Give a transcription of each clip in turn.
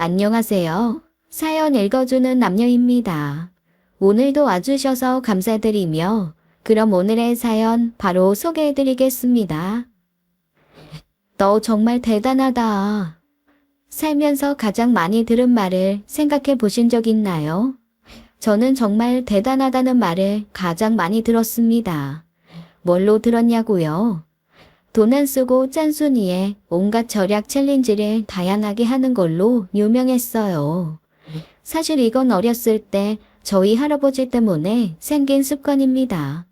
안녕하세요. 사연 읽어주는 남녀입니다. 오늘도 와주셔서 감사드리며 그럼 오늘의 사연 바로 소개해드리겠습니다. 너 정말 대단하다. 살면서 가장 많이 들은 말을 생각해 보신 적 있나요? 저는 정말 대단하다는 말을 가장 많이 들었습니다. 뭘로 들었냐고요? 돈 안 쓰고 짠순이에 온갖 절약 챌린지를 다양하게 하는 걸로 유명했어요. 사실 이건 어렸을 때 저희 할아버지 때문에 생긴 습관입니다.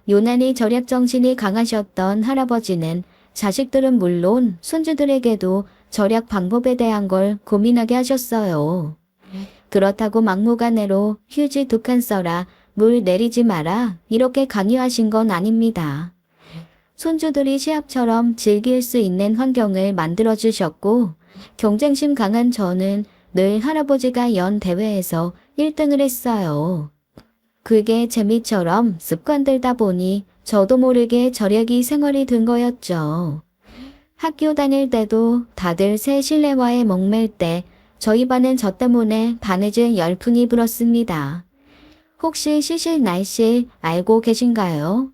유난히 절약 정신이 강하셨던 할아버지는 자식들은 물론 손주들에게도 절약 방법에 대한 걸 고민하게 하셨어요. 그렇다고 막무가내로 휴지 2칸 써라, 물 내리지 마라 이렇게 강요하신 건 아닙니다. 손주들이 시합처럼 즐길 수 있는 환경을 만들어주셨고 경쟁심 강한 저는 늘 할아버지가 연 대회에서 1등을 했어요. 그게 재미처럼 습관들다 보니 저도 모르게 절약이 생활이 된 거였죠. 학교 다닐 때도 다들 새 실내화에 목맬 때 저희 반은 저 때문에 바느질 열풍이 불었습니다. 혹시 시실 날실 알고 계신가요?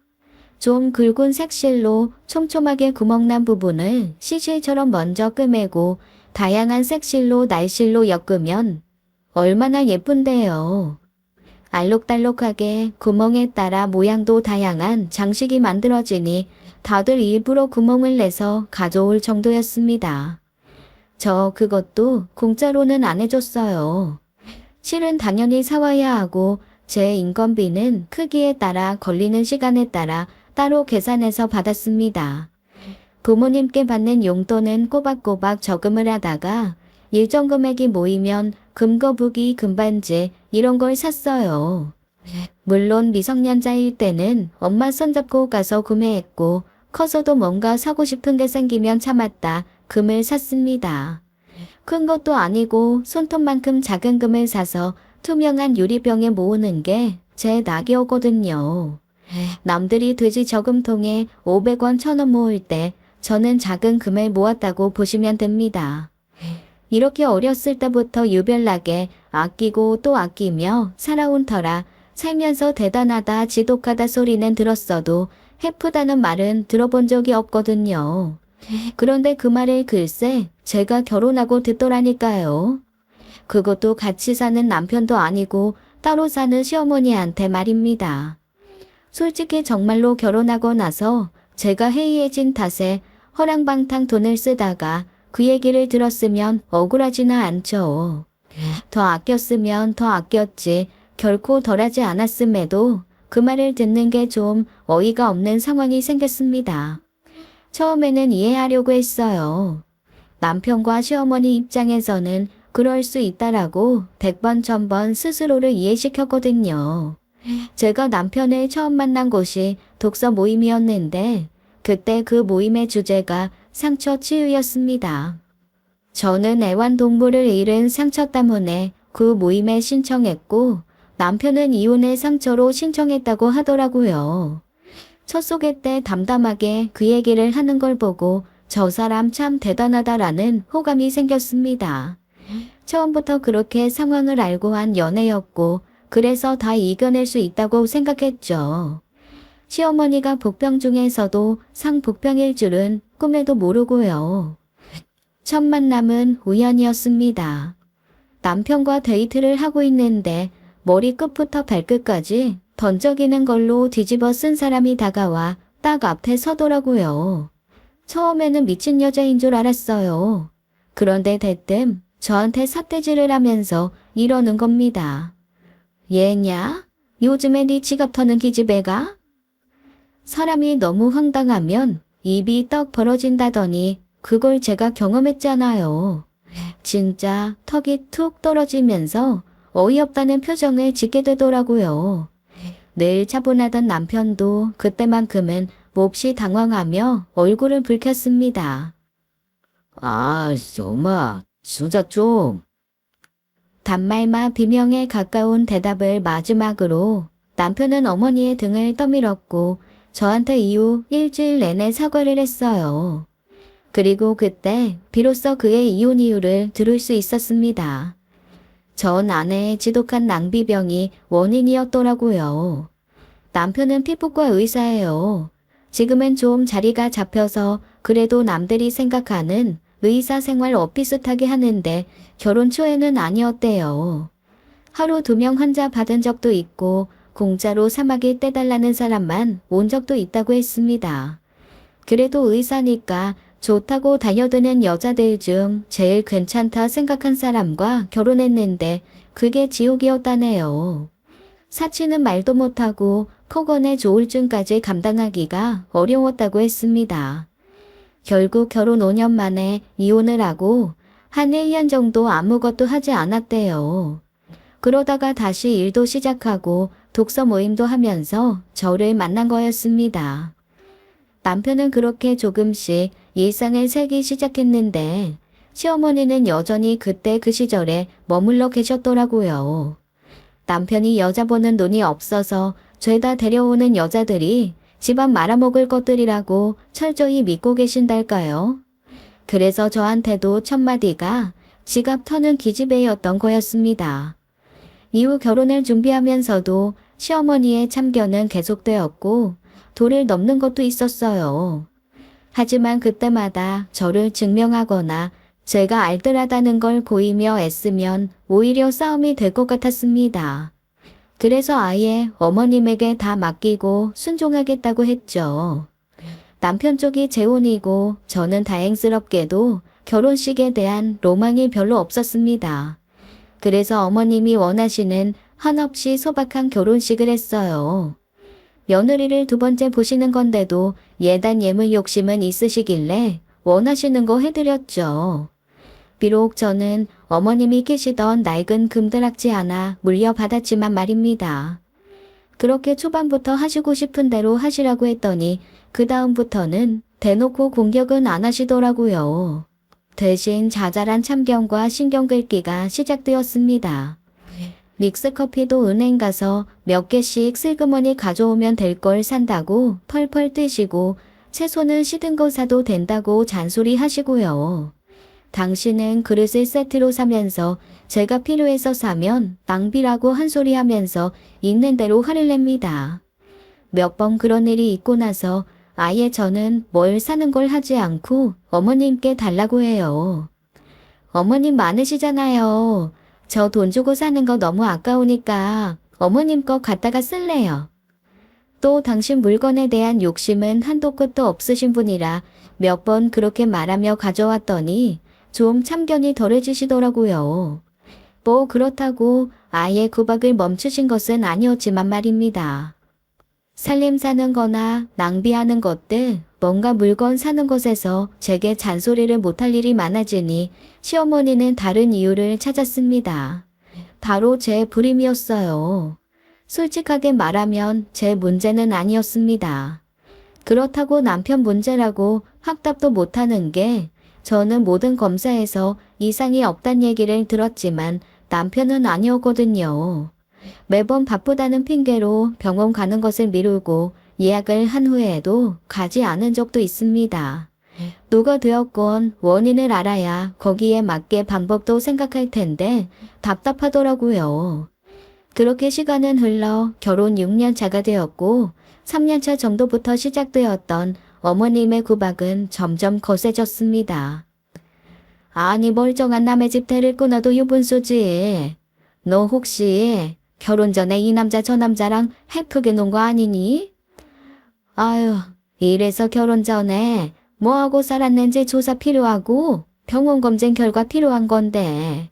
좀 굵은 색실로 촘촘하게 구멍난 부분을 시실처럼 먼저 끄매고 다양한 색실로 날실로 엮으면 얼마나 예쁜데요. 알록달록하게 구멍에 따라 모양도 다양한 장식이 만들어지니 다들 일부러 구멍을 내서 가져올 정도였습니다. 저 그것도 공짜로는 안 해줬어요. 실은 당연히 사와야 하고 제 인건비는 크기에 따라 걸리는 시간에 따라 따로 계산해서 받았습니다. 부모님께 받는 용돈은 꼬박꼬박 저금을 하다가 일정 금액이 모이면 금거북이, 금반지 이런 걸 샀어요. 물론 미성년자일 때는 엄마 손잡고 가서 구매했고 커서도 뭔가 사고 싶은 게 생기면 참았다 금을 샀습니다. 큰 것도 아니고 손톱만큼 작은 금을 사서 투명한 유리병에 모으는 게 제 낙이었거든요. 남들이 돼지 저금통에 500원, 1000원 모을 때 저는 작은 금을 모았다고 보시면 됩니다. 이렇게 어렸을 때부터 유별나게 아끼고 또 아끼며 살아온 터라 살면서 대단하다, 지독하다 소리는 들었어도 해프다는 말은 들어본 적이 없거든요. 그런데 그 말을 글쎄 제가 결혼하고 듣더라니까요. 그것도 같이 사는 남편도 아니고 따로 사는 시어머니한테 말입니다. 솔직히 정말로 결혼하고 나서 제가 해이해진 탓에 허랑방탕 돈을 쓰다가 그 얘기를 들었으면 억울하지는 않죠. 더 아꼈으면 더 아꼈지 결코 덜하지 않았음에도 그 말을 듣는 게 좀 어이가 없는 상황이 생겼습니다. 처음에는 이해하려고 했어요. 남편과 시어머니 입장에서는 그럴 수 있다라고 100번 1000번 스스로를 이해시켰거든요. 제가 남편을 처음 만난 곳이 독서 모임이었는데 그때 그 모임의 주제가 상처 치유였습니다. 저는 애완동물을 잃은 상처 때문에 그 모임에 신청했고 남편은 이혼의 상처로 신청했다고 하더라고요. 첫 소개 때 담담하게 그 얘기를 하는 걸 보고 저 사람 참 대단하다라는 호감이 생겼습니다. 처음부터 그렇게 상황을 알고 한 연애였고 그래서 다 이겨낼 수 있다고 생각했죠. 시어머니가 복병 중에서도 상복병일 줄은 꿈에도 모르고요. 첫 만남은 우연이었습니다. 남편과 데이트를 하고 있는데 머리끝부터 발끝까지 번쩍이는 걸로 뒤집어 쓴 사람이 다가와 딱 앞에 서더라고요. 처음에는 미친 여자인 줄 알았어요. 그런데 대뜸 저한테 삿대질을 하면서 이러는 겁니다. 얘냐? 요즘에 네 지갑 터는 기집애가? 사람이 너무 황당하면 입이 떡 벌어진다더니 그걸 제가 경험했잖아요. 진짜 턱이 툭 떨어지면서 어이없다는 표정을 짓게 되더라고요. 늘 차분하던 남편도 그때만큼은 몹시 당황하며 얼굴을 붉혔습니다. 아, 엄마, 진짜 좀. 단말마 비명에 가까운 대답을 마지막으로 남편은 어머니의 등을 떠밀었고 저한테 이후 일주일 내내 사과를 했어요. 그리고 그때 비로소 그의 이혼 이유를 들을 수 있었습니다. 전 아내의 지독한 낭비병이 원인이었더라고요. 남편은 피부과 의사예요. 지금은 좀 자리가 잡혀서 그래도 남들이 생각하는 의사 생활 비슷하게 하는데 결혼 초에는 아니었대요. 하루 2명 환자 받은 적도 있고 공짜로 사마귀 떼달라는 사람만 온 적도 있다고 했습니다. 그래도 의사니까 좋다고 달려드는 여자들 중 제일 괜찮다 생각한 사람과 결혼했는데 그게 지옥이었다네요. 사치는 말도 못하고 폭언의 조울증까지 감당하기가 어려웠다고 했습니다. 결국 결혼 5년 만에 이혼을 하고 한 1년 정도 아무것도 하지 않았대요. 그러다가 다시 일도 시작하고 독서 모임도 하면서 저를 만난 거였습니다. 남편은 그렇게 조금씩 일상을 살기 시작했는데 시어머니는 여전히 그때 그 시절에 머물러 계셨더라고요. 남편이 여자 보는 눈이 없어서 죄다 데려오는 여자들이 집안 말아먹을 것들이라고 철저히 믿고 계신달까요? 그래서 저한테도 첫마디가 지갑 터는 기집애였던 거였습니다. 이후 결혼을 준비하면서도 시어머니의 참견은 계속되었고 도를 넘는 것도 있었어요. 하지만 그때마다 저를 증명하거나 제가 알뜰하다는 걸 보이며 애쓰면 오히려 싸움이 될 것 같았습니다. 그래서 아예 어머님에게 다 맡기고 순종하겠다고 했죠. 남편 쪽이 재혼이고 저는 다행스럽게도 결혼식에 대한 로망이 별로 없었습니다. 그래서 어머님이 원하시는 한없이 소박한 결혼식을 했어요. 며느리를 2번째 보시는 건데도 예단 예물 욕심은 있으시길래 원하시는 거 해드렸죠. 비록 저는 어머님이 끼시던 낡은 금드락지 하나 물려받았지만 말입니다. 그렇게 초반부터 하시고 싶은 대로 하시라고 했더니 그 다음부터는 대놓고 공격은 안 하시더라고요. 대신 자잘한 참견과 신경 긁기가 시작되었습니다. 믹스커피도 은행 가서 몇 개씩 슬그머니 가져오면 될 걸 산다고 펄펄 뜨시고 채소는 시든 거 사도 된다고 잔소리 하시고요. 당신은 그릇을 세트로 사면서 제가 필요해서 사면 낭비라고 한 소리 하면서 있는 대로 화를 냅니다. 몇 번 그런 일이 있고 나서 아예 저는 뭘 사는 걸 하지 않고 어머님께 달라고 해요. 어머님 많으시잖아요. 저 돈 주고 사는 거 너무 아까우니까 어머님 거 갖다가 쓸래요. 또 당신 물건에 대한 욕심은 한도 끝도 없으신 분이라 몇 번 그렇게 말하며 가져왔더니 좀 참견이 덜해지시더라고요. 뭐 그렇다고 아예 구박을 멈추신 것은 아니었지만 말입니다. 살림 사는 거나 낭비하는 것들, 뭔가 물건 사는 것에서 제게 잔소리를 못할 일이 많아지니 시어머니는 다른 이유를 찾았습니다. 바로 제 불임이었어요. 솔직하게 말하면 제 문제는 아니었습니다. 그렇다고 남편 문제라고 확답도 못하는 게 저는 모든 검사에서 이상이 없단 얘기를 들었지만 남편은 아니었거든요. 매번 바쁘다는 핑계로 병원 가는 것을 미루고 예약을 한 후에도 가지 않은 적도 있습니다. 누가 되었건 원인을 알아야 거기에 맞게 방법도 생각할 텐데 답답하더라고요. 그렇게 시간은 흘러 결혼 6년 차가 되었고 3년 차 정도부터 시작되었던 어머님의 구박은 점점 거세졌습니다. 아니 멀쩡한 남의 집 데릴 끊어도 유분수지. 너 혹시 결혼 전에 이 남자 저 남자랑 헤프게 논 거 아니니? 아유, 이래서 결혼 전에 뭐하고 살았는지 조사 필요하고 병원 검진 결과 필요한 건데.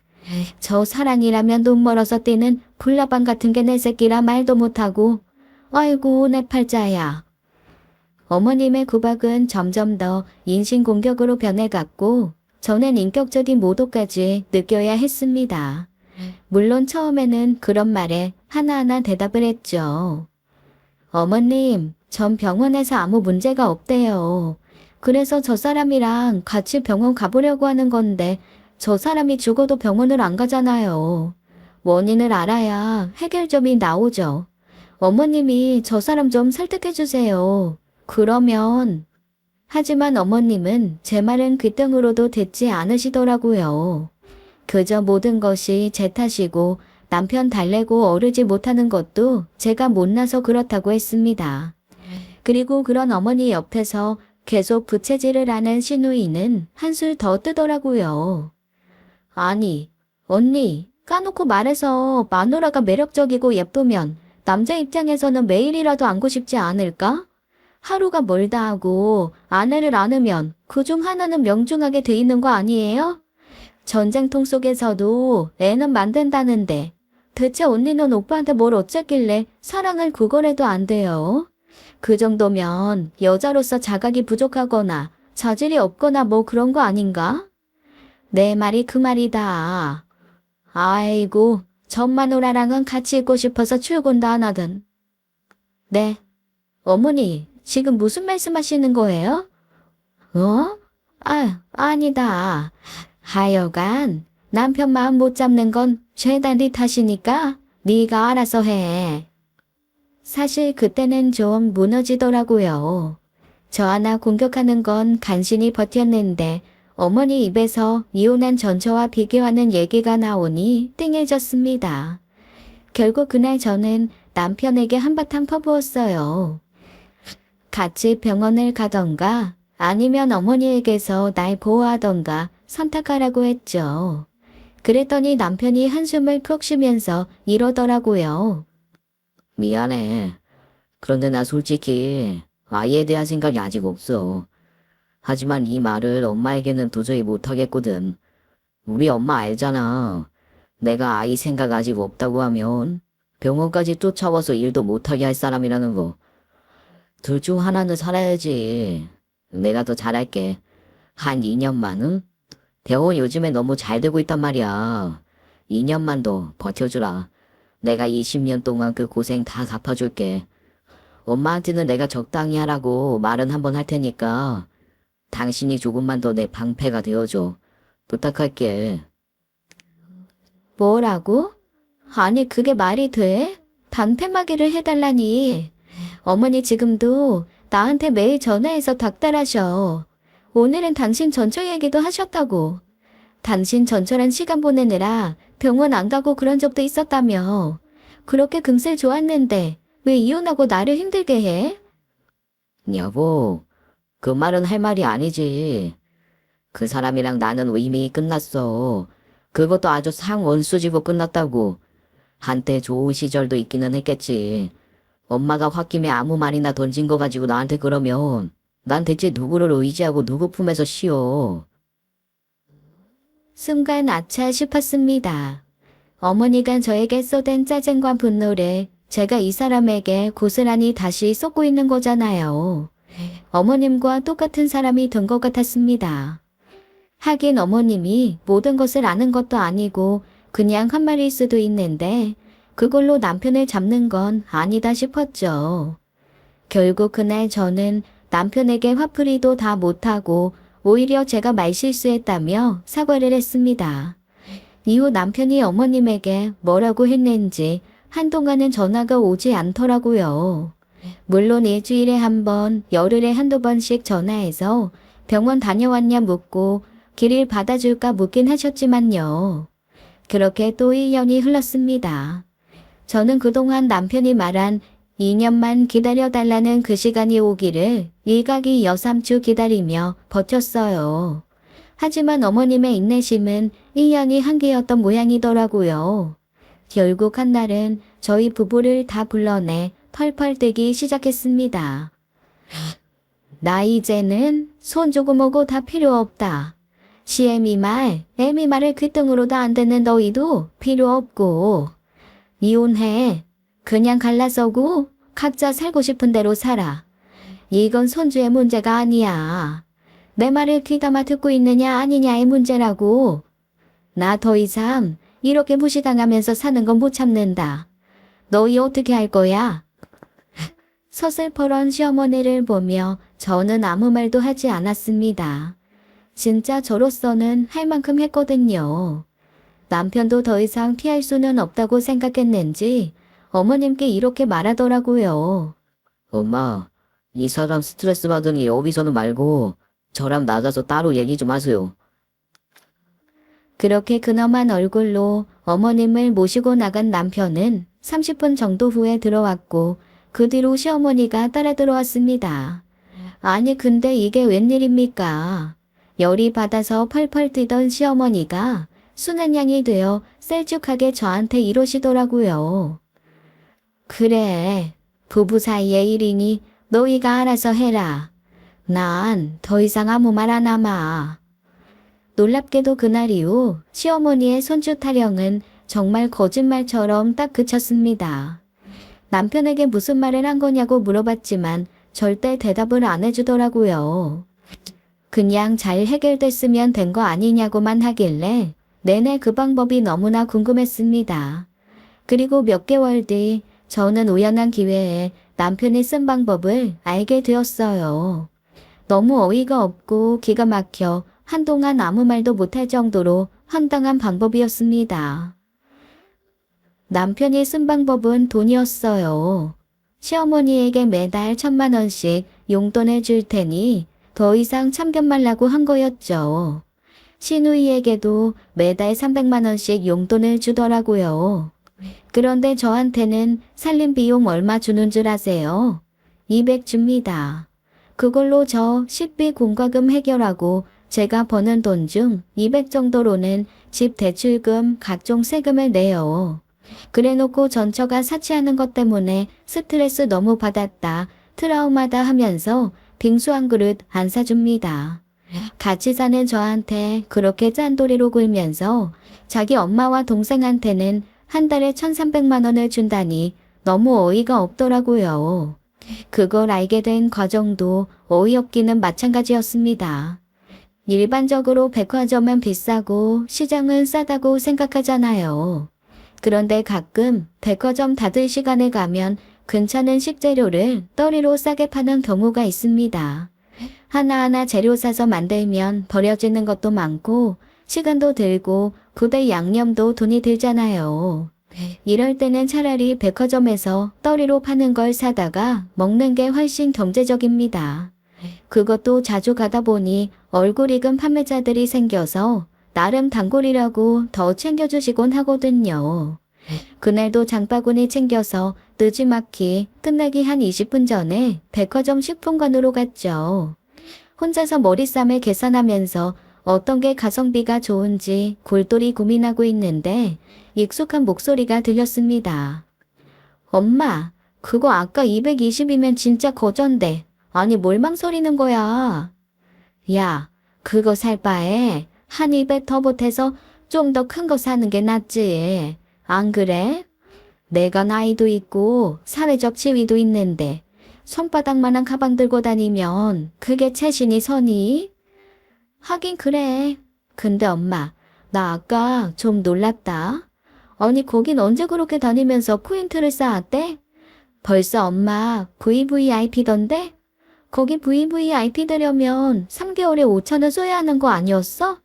저 사랑이라면 돈 멀어서 뛰는 불나방 같은 게 내 새끼라 말도 못하고. 아이고 내 팔자야. 어머님의 구박은 점점 더 인신공격으로 변해갔고 저는 인격적인 모독까지 느껴야 했습니다. 물론 처음에는 그런 말에 하나하나 대답을 했죠. 어머님, 전 병원에서 아무 문제가 없대요. 그래서 저 사람이랑 같이 병원 가보려고 하는 건데 저 사람이 죽어도 병원을 안 가잖아요. 원인을 알아야 해결점이 나오죠. 어머님이 저 사람 좀 설득해 주세요. 그러면 하지만 어머님은 제 말은 귓등으로도 듣지 않으시더라고요. 그저 모든 것이 제 탓이고 남편 달래고 어르지 못하는 것도 제가 못나서 그렇다고 했습니다. 그리고 그런 어머니 옆에서 계속 부채질을 하는 시누이는 한술 더 뜨더라고요. 아니, 언니, 까놓고 말해서 마누라가 매력적이고 예쁘면 남자 입장에서는 매일이라도 안고 싶지 않을까? 하루가 멀다 하고 아내를 안으면 그중 하나는 명중하게 돼 있는 거 아니에요? 전쟁통 속에서도 애는 만든다는데 대체 언니는 오빠한테 뭘 어쨌길래 사랑을 구걸해도 안 돼요? 그 정도면 여자로서 자각이 부족하거나 자질이 없거나 뭐 그런 거 아닌가? 내 말이 그 말이다. 아이고, 전 마누라랑은 같이 있고 싶어서 출근도 안 하든. 네. 어머니, 지금 무슨 말씀하시는 거예요? 어? 아니다. 하여간 남편 마음 못 잡는 건 죄다 네 탓이니까 네가 알아서 해. 사실 그때는 좀 무너지더라고요. 저 하나 공격하는 건 간신히 버텼는데 어머니 입에서 이혼한 전처와 비교하는 얘기가 나오니 띵해졌습니다. 결국 그날 저는 남편에게 한바탕 퍼부었어요. 같이 병원을 가던가 아니면 어머니에게서 날 보호하던가 선택하라고 했죠. 그랬더니 남편이 한숨을 푹 쉬면서 이러더라고요. 미안해. 그런데 나 솔직히 아이에 대한 생각이 아직 없어. 하지만 이 말을 엄마에게는 도저히 못하겠거든. 우리 엄마 알잖아. 내가 아이 생각 아직 없다고 하면 병원까지 쫓아와서 일도 못하게 할 사람이라는 거. 둘 중 하나는 살아야지. 내가 더 잘할게. 한 2년만, 응? 병원 요즘에 너무 잘 되고 있단 말이야. 2년만 더 버텨주라. 내가 20년 동안 그 고생 다 갚아줄게. 엄마한테는 내가 적당히 하라고 말은 한번 할 테니까 당신이 조금만 더 내 방패가 되어줘. 부탁할게. 뭐라고? 아니 그게 말이 돼? 단패막이를 해달라니. 어머니 지금도 나한테 매일 전화해서 닥달하셔. 오늘은 당신 전처 얘기도 하셨다고. 당신 전처랑 시간 보내느라 병원 안 가고 그런 적도 있었다며. 그렇게 금슬 좋았는데 왜 이혼하고 나를 힘들게 해? 여보, 그 말은 할 말이 아니지. 그 사람이랑 나는 이미 끝났어. 그것도 아주 상원수지고 끝났다고. 한때 좋은 시절도 있기는 했겠지. 엄마가 홧김에 아무 말이나 던진 거 가지고 나한테 그러면 난 대체 누구를 의지하고 누구 품에서 쉬어. 순간 아차 싶었습니다. 어머니가 저에게 쏟은 짜증과 분노를 제가 이 사람에게 고스란히 다시 쏟고 있는 거잖아요. 어머님과 똑같은 사람이 된 것 같았습니다. 하긴 어머님이 모든 것을 아는 것도 아니고 그냥 한 말일 수도 있는데 그걸로 남편을 잡는 건 아니다 싶었죠. 결국 그날 저는 남편에게 화풀이도 다 못하고 오히려 제가 말실수했다며 사과를 했습니다. 이후 남편이 어머님에게 뭐라고 했는지 한동안은 전화가 오지 않더라고요. 물론 일주일에 한 번, 열흘에 한두 번씩 전화해서 병원 다녀왔냐 묻고 길을 받아줄까 묻긴 하셨지만요. 그렇게 또 1년이 흘렀습니다. 저는 그동안 남편이 말한 2년만 기다려달라는 그 시간이 오기를 일각이 여삼주 기다리며 버텼어요. 하지만 어머님의 인내심은 1년이 한계였던 모양이더라고요. 결국 한날은 저희 부부를 다 불러내 펄펄 뛰기 시작했습니다. 나 이제는 손 조금 오고 다 필요 없다. 시애미 말, 애미 말을 귓등으로도 안 듣는 너희도 필요 없고 이혼해. 그냥 갈라서고 각자 살고 싶은 대로 살아. 이건 손주의 문제가 아니야. 내 말을 귀담아 듣고 있느냐 아니냐의 문제라고. 나 더 이상 이렇게 무시당하면서 사는 건 못 참는다. 너희 어떻게 할 거야? 서슬퍼런 시어머니를 보며 저는 아무 말도 하지 않았습니다. 진짜 저로서는 할 만큼 했거든요. 남편도 더 이상 피할 수는 없다고 생각했는지 어머님께 이렇게 말하더라고요. 엄마, 이 사람 스트레스 받으니 여기서는 말고 저랑 나가서 따로 얘기 좀 하세요. 그렇게 근엄한 얼굴로 어머님을 모시고 나간 남편은 30분 정도 후에 들어왔고 그 뒤로 시어머니가 따라 들어왔습니다. 아니 근데 이게 웬일입니까? 열이 받아서 펄펄 뛰던 시어머니가 순한 양이 되어 셀쭉하게 저한테 이러시더라고요. 그래, 부부 사이의 일이니 너희가 알아서 해라. 난 더 이상 아무 말 안 하마. 놀랍게도 그날 이후 시어머니의 손주 타령은 정말 거짓말처럼 딱 그쳤습니다. 남편에게 무슨 말을 한 거냐고 물어봤지만 절대 대답을 안 해주더라고요. 그냥 잘 해결됐으면 된 거 아니냐고만 하길래 내내 그 방법이 너무나 궁금했습니다. 그리고 몇 개월 뒤 저는 우연한 기회에 남편이 쓴 방법을 알게 되었어요. 너무 어이가 없고 기가 막혀 한동안 아무 말도 못할 정도로 황당한 방법이었습니다. 남편이 쓴 방법은 돈이었어요. 시어머니에게 매달 1,000만 원씩 용돈을 줄 테니 더 이상 참견 말라고 한 거였죠. 시누이에게도 매달 300만 원씩 용돈을 주더라고요. 그런데 저한테는 살림 비용 얼마 주는 줄 아세요? 200 줍니다. 그걸로 저 식비 공과금 해결하고 제가 버는 돈 중 200 정도로는 집 대출금, 각종 세금을 내요. 그래놓고 전처가 사치하는 것 때문에 스트레스 너무 받았다, 트라우마다 하면서 빙수 한 그릇 안 사줍니다. 같이 사는 저한테 그렇게 짠돌이로 굴면서 자기 엄마와 동생한테는 한 달에 1,300만 원을 준다니 너무 어이가 없더라고요. 그걸 알게 된 과정도 어이없기는 마찬가지였습니다. 일반적으로 백화점은 비싸고 시장은 싸다고 생각하잖아요. 그런데 가끔 백화점 닫을 시간에 가면 괜찮은 식재료를 떨이로 싸게 파는 경우가 있습니다. 하나하나 재료 사서 만들면 버려지는 것도 많고 시간도 들고 부대 양념도 돈이 들잖아요. 이럴 때는 차라리 백화점에서 떨이로 파는 걸 사다가 먹는 게 훨씬 경제적입니다. 그것도 자주 가다 보니 얼굴 익은 판매자들이 생겨서 나름 단골이라고 더 챙겨주시곤 하거든요. 그날도 장바구니 챙겨서 느지막히 끝나기 한 20분 전에 백화점 식품관으로 갔죠. 혼자서 머리쌈을 계산하면서 어떤 게 가성비가 좋은지 골똘히 고민하고 있는데 익숙한 목소리가 들렸습니다. 엄마, 그거 아까 220이면 진짜 거전데. 아니 뭘 망설이는 거야. 야, 그거 살 바에 한 200 더 보태서 좀 더 큰 거 사는 게 낫지. 안 그래? 내가 나이도 있고 사회적 지위도 있는데 손바닥만한 가방 들고 다니면 그게 채신이 서니? 하긴 그래. 근데 엄마, 나 아까 좀 놀랐다. 아니 거긴 언제 그렇게 다니면서 포인트를 쌓았대? 벌써 엄마 VVIP던데? 거기 VVIP 되려면 3개월에 5,000원 써야 하는 거 아니었어?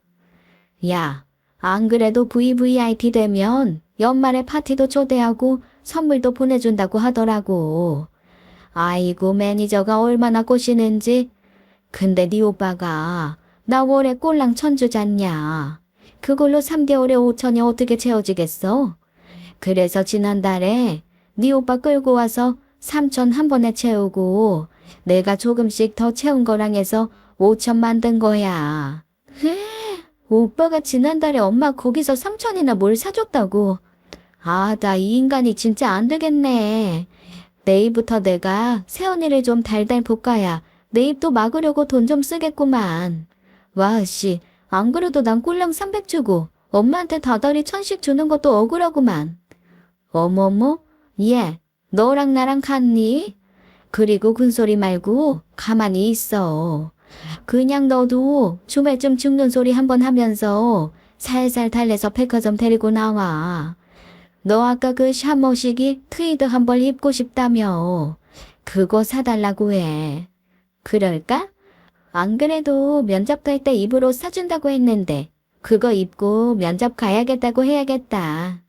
야, 안 그래도 VVIP 되면 연말에 파티도 초대하고 선물도 보내준다고 하더라고. 아이고 매니저가 얼마나 꼬시는지. 근데 네 오빠가 나 월에 꼴랑 1,000 주잖냐. 그걸로 3개월에 5,000이 어떻게 채워지겠어? 그래서 지난달에 네 오빠 끌고 와서 3,000 한 번에 채우고 내가 조금씩 더 채운 거랑 해서 5,000 만든 거야. 오빠가 지난달에 엄마 거기서 3,000이나 뭘 사줬다고. 아, 나 이 인간이 진짜 안 되겠네. 내일부터 내가 새언니를 좀 달달 볶아야 내 입도 막으려고 돈 좀 쓰겠구만. 와, 씨. 안 그래도 난 꼴랑 300 주고 엄마한테 다달이 1,000씩 주는 것도 억울하구만. 어머머? 얘, 너랑 나랑 같니? 그리고 군소리 말고 가만히 있어. 그냥 너도 주말쯤 죽는 소리 한번 하면서 살살 달래서 백화점 데리고 나와. 너 아까 그 샤머시기 트위드 한 벌 입고 싶다며. 그거 사달라고 해. 그럴까? 안 그래도 면접 갈 때 입으로 사준다고 했는데 그거 입고 면접 가야겠다고 해야겠다.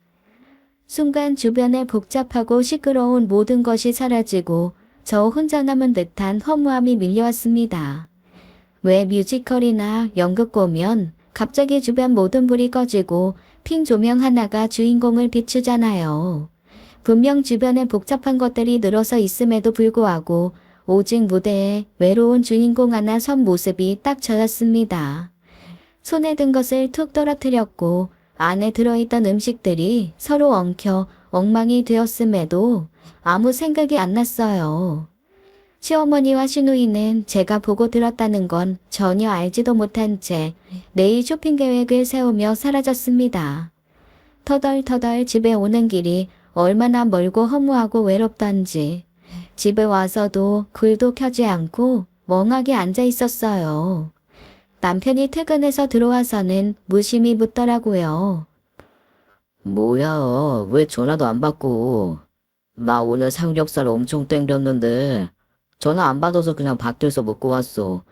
순간 주변에 복잡하고 시끄러운 모든 것이 사라지고 저 혼자 남은 듯한 허무함이 밀려왔습니다. 왜 뮤지컬이나 연극 보면 갑자기 주변 모든 불이 꺼지고 핑 조명 하나가 주인공을 비추잖아요. 분명 주변에 복잡한 것들이 늘어서 있음에도 불구하고 오직 무대에 외로운 주인공 하나 선 모습이 딱 저였습니다. 손에 든 것을 툭 떨어뜨렸고 안에 들어있던 음식들이 서로 엉켜 엉망이 되었음에도 아무 생각이 안 났어요. 시어머니와 시누이는 제가 보고 들었다는 건 전혀 알지도 못한 채 내일 쇼핑 계획을 세우며 사라졌습니다. 터덜터덜 집에 오는 길이 얼마나 멀고 허무하고 외롭던지 집에 와서도 불도 켜지 않고 멍하게 앉아 있었어요. 남편이 퇴근해서 들어와서는 무심히 묻더라고요. 뭐야, 왜 전화도 안 받고. 나 오늘 삼겹살 엄청 땡겼는데 전화 안 받아서 그냥 밖에서 먹고 왔어.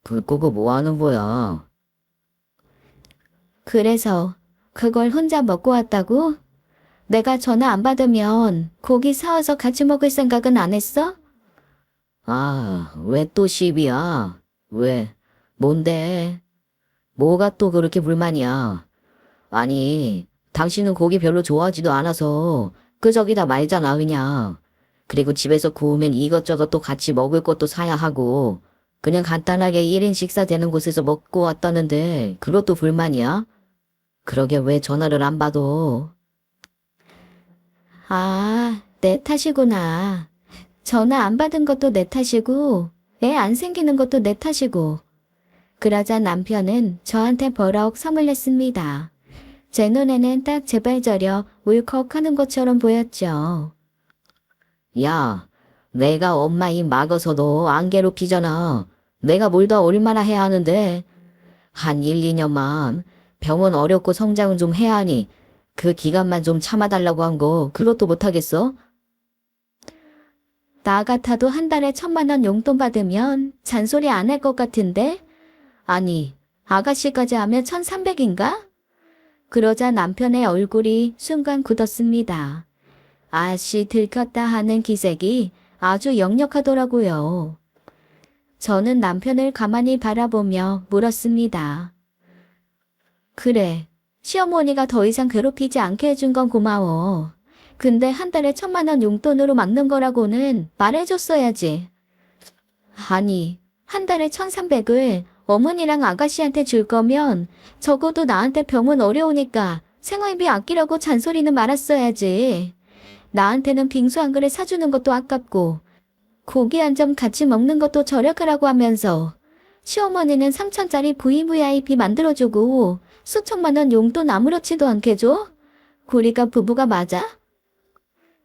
불 끄고 뭐 하는 거야? 그래서 그걸 혼자 먹고 왔다고? 내가 전화 안 받으면 고기 사와서 같이 먹을 생각은 안 했어? 아, 왜 또 시비야? 왜? 뭔데? 뭐가 또 그렇게 불만이야? 아니, 당신은 고기 별로 좋아하지도 않아서 끄적이다 말잖아, 그냥. 그리고 집에서 구우면 이것저것 또 같이 먹을 것도 사야 하고, 그냥 간단하게 1인 식사 되는 곳에서 먹고 왔다는데, 그것도 불만이야? 그러게 왜 전화를 안 받아? 아, 내 탓이구나. 전화 안 받은 것도 내 탓이고, 애 안 생기는 것도 내 탓이고. 그러자 남편은 저한테 버럭 성을 냈습니다. 제 눈에는 딱 제발 저려 울컥하는 것처럼 보였죠. 야, 내가 엄마 입 막아서도 안 괴롭히잖아. 내가 뭘 더 얼마나 해야 하는데. 한 1, 2년만 병원 어렵고 성장은 좀 해야 하니 그 기간만 좀 참아달라고 한 거 그것도 못하겠어? 나 같아도 한 달에 1,000만 원 용돈 받으면 잔소리 안 할 것 같은데? 아니, 아가씨까지 하면 1,300인가? 그러자 남편의 얼굴이 순간 굳었습니다. 아씨 들켰다 하는 기색이 아주 역력하더라고요. 저는 남편을 가만히 바라보며 물었습니다. 그래, 시어머니가 더 이상 괴롭히지 않게 해준 건 고마워. 근데 한 달에 1,000만 원 용돈으로 막는 거라고는 말해줬어야지. 아니, 한 달에 1,300을 어머니랑 아가씨한테 줄 거면 적어도 나한테 병원 어려우니까 생활비 아끼라고 잔소리는 말았어야지. 나한테는 빙수 한 그릇 사주는 것도 아깝고 고기 한 점 같이 먹는 것도 절약하라고 하면서 시어머니는 3,000짜리 VVIP 만들어주고 수천만 원 용돈 아무렇지도 않게 줘? 우리가 부부가 맞아?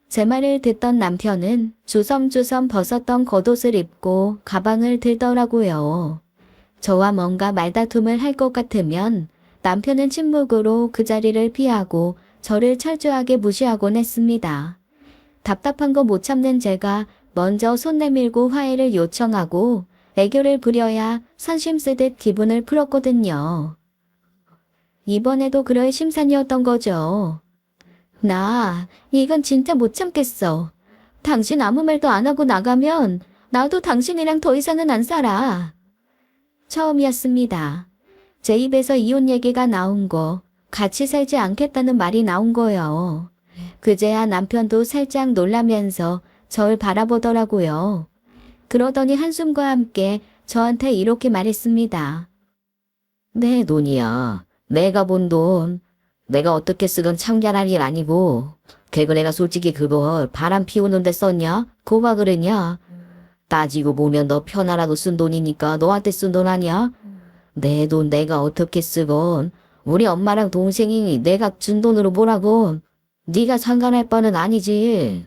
제 말을 듣던 남편은 주섬주섬 벗었던 겉옷을 입고 가방을 들더라고요. 저와 뭔가 말다툼을 할 것 같으면 남편은 침묵으로 그 자리를 피하고 저를 철저하게 무시하곤 했습니다. 답답한 거 못 참는 제가 먼저 손 내밀고 화해를 요청하고 애교를 부려야 선심 쓰듯 기분을 풀었거든요. 이번에도 그럴 심산이었던 거죠. 나 이건 진짜 못 참겠어. 당신 아무 말도 안 하고 나가면 나도 당신이랑 더 이상은 안 살아. 처음이었습니다. 제 입에서 이혼 얘기가 나온 거, 같이 살지 않겠다는 말이 나온 거요. 그제야 남편도 살짝 놀라면서 절 바라보더라고요. 그러더니 한숨과 함께 저한테 이렇게 말했습니다. 내 돈이야. 내가 본 돈. 내가 어떻게 쓰건 참견할 일 아니고. 걔가 내가 솔직히 그걸 바람 피우는데 썼냐? 고봐 그랬냐? 따지고 보면 너 편하라고 쓴 돈이니까 너한테 쓴 돈 아니야? 내 돈 내가 어떻게 쓰건 우리 엄마랑 동생이 내가 준 돈으로 보라고. 네가 상관할 바는 아니지.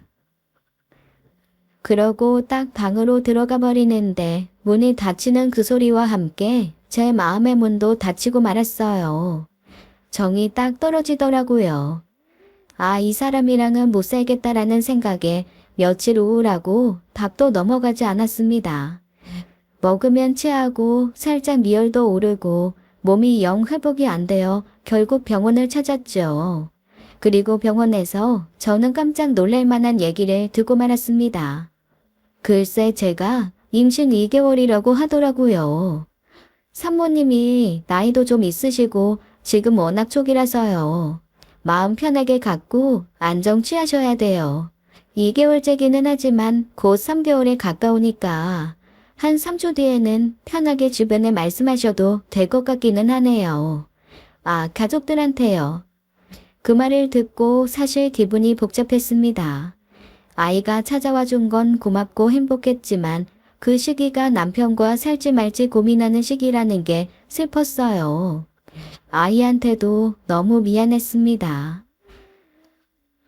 그러고 딱 방으로 들어가 버리는데 문이 닫히는 그 소리와 함께 제 마음의 문도 닫히고 말았어요. 정이 딱 떨어지더라고요. 아, 이 사람이랑은 못 살겠다라는 생각에 며칠 우울하고 밥도 넘어가지 않았습니다. 먹으면 체하고 살짝 미열도 오르고 몸이 영 회복이 안 되어 결국 병원을 찾았죠. 그리고 병원에서 저는 깜짝 놀랄 만한 얘기를 듣고 말았습니다. 글쎄 제가 임신 2개월이라고 하더라고요. 산모님이 나이도 좀 있으시고 지금 워낙 초기라서요. 마음 편하게 갖고 안정 취하셔야 돼요. 2개월째기는 하지만 곧 3개월에 가까우니까 한 3주 뒤에는 편하게 주변에 말씀하셔도 될 것 같기는 하네요. 아, 가족들한테요. 그 말을 듣고 사실 기분이 복잡했습니다. 아이가 찾아와 준 건 고맙고 행복했지만 그 시기가 남편과 살지 말지 고민하는 시기라는 게 슬펐어요. 아이한테도 너무 미안했습니다.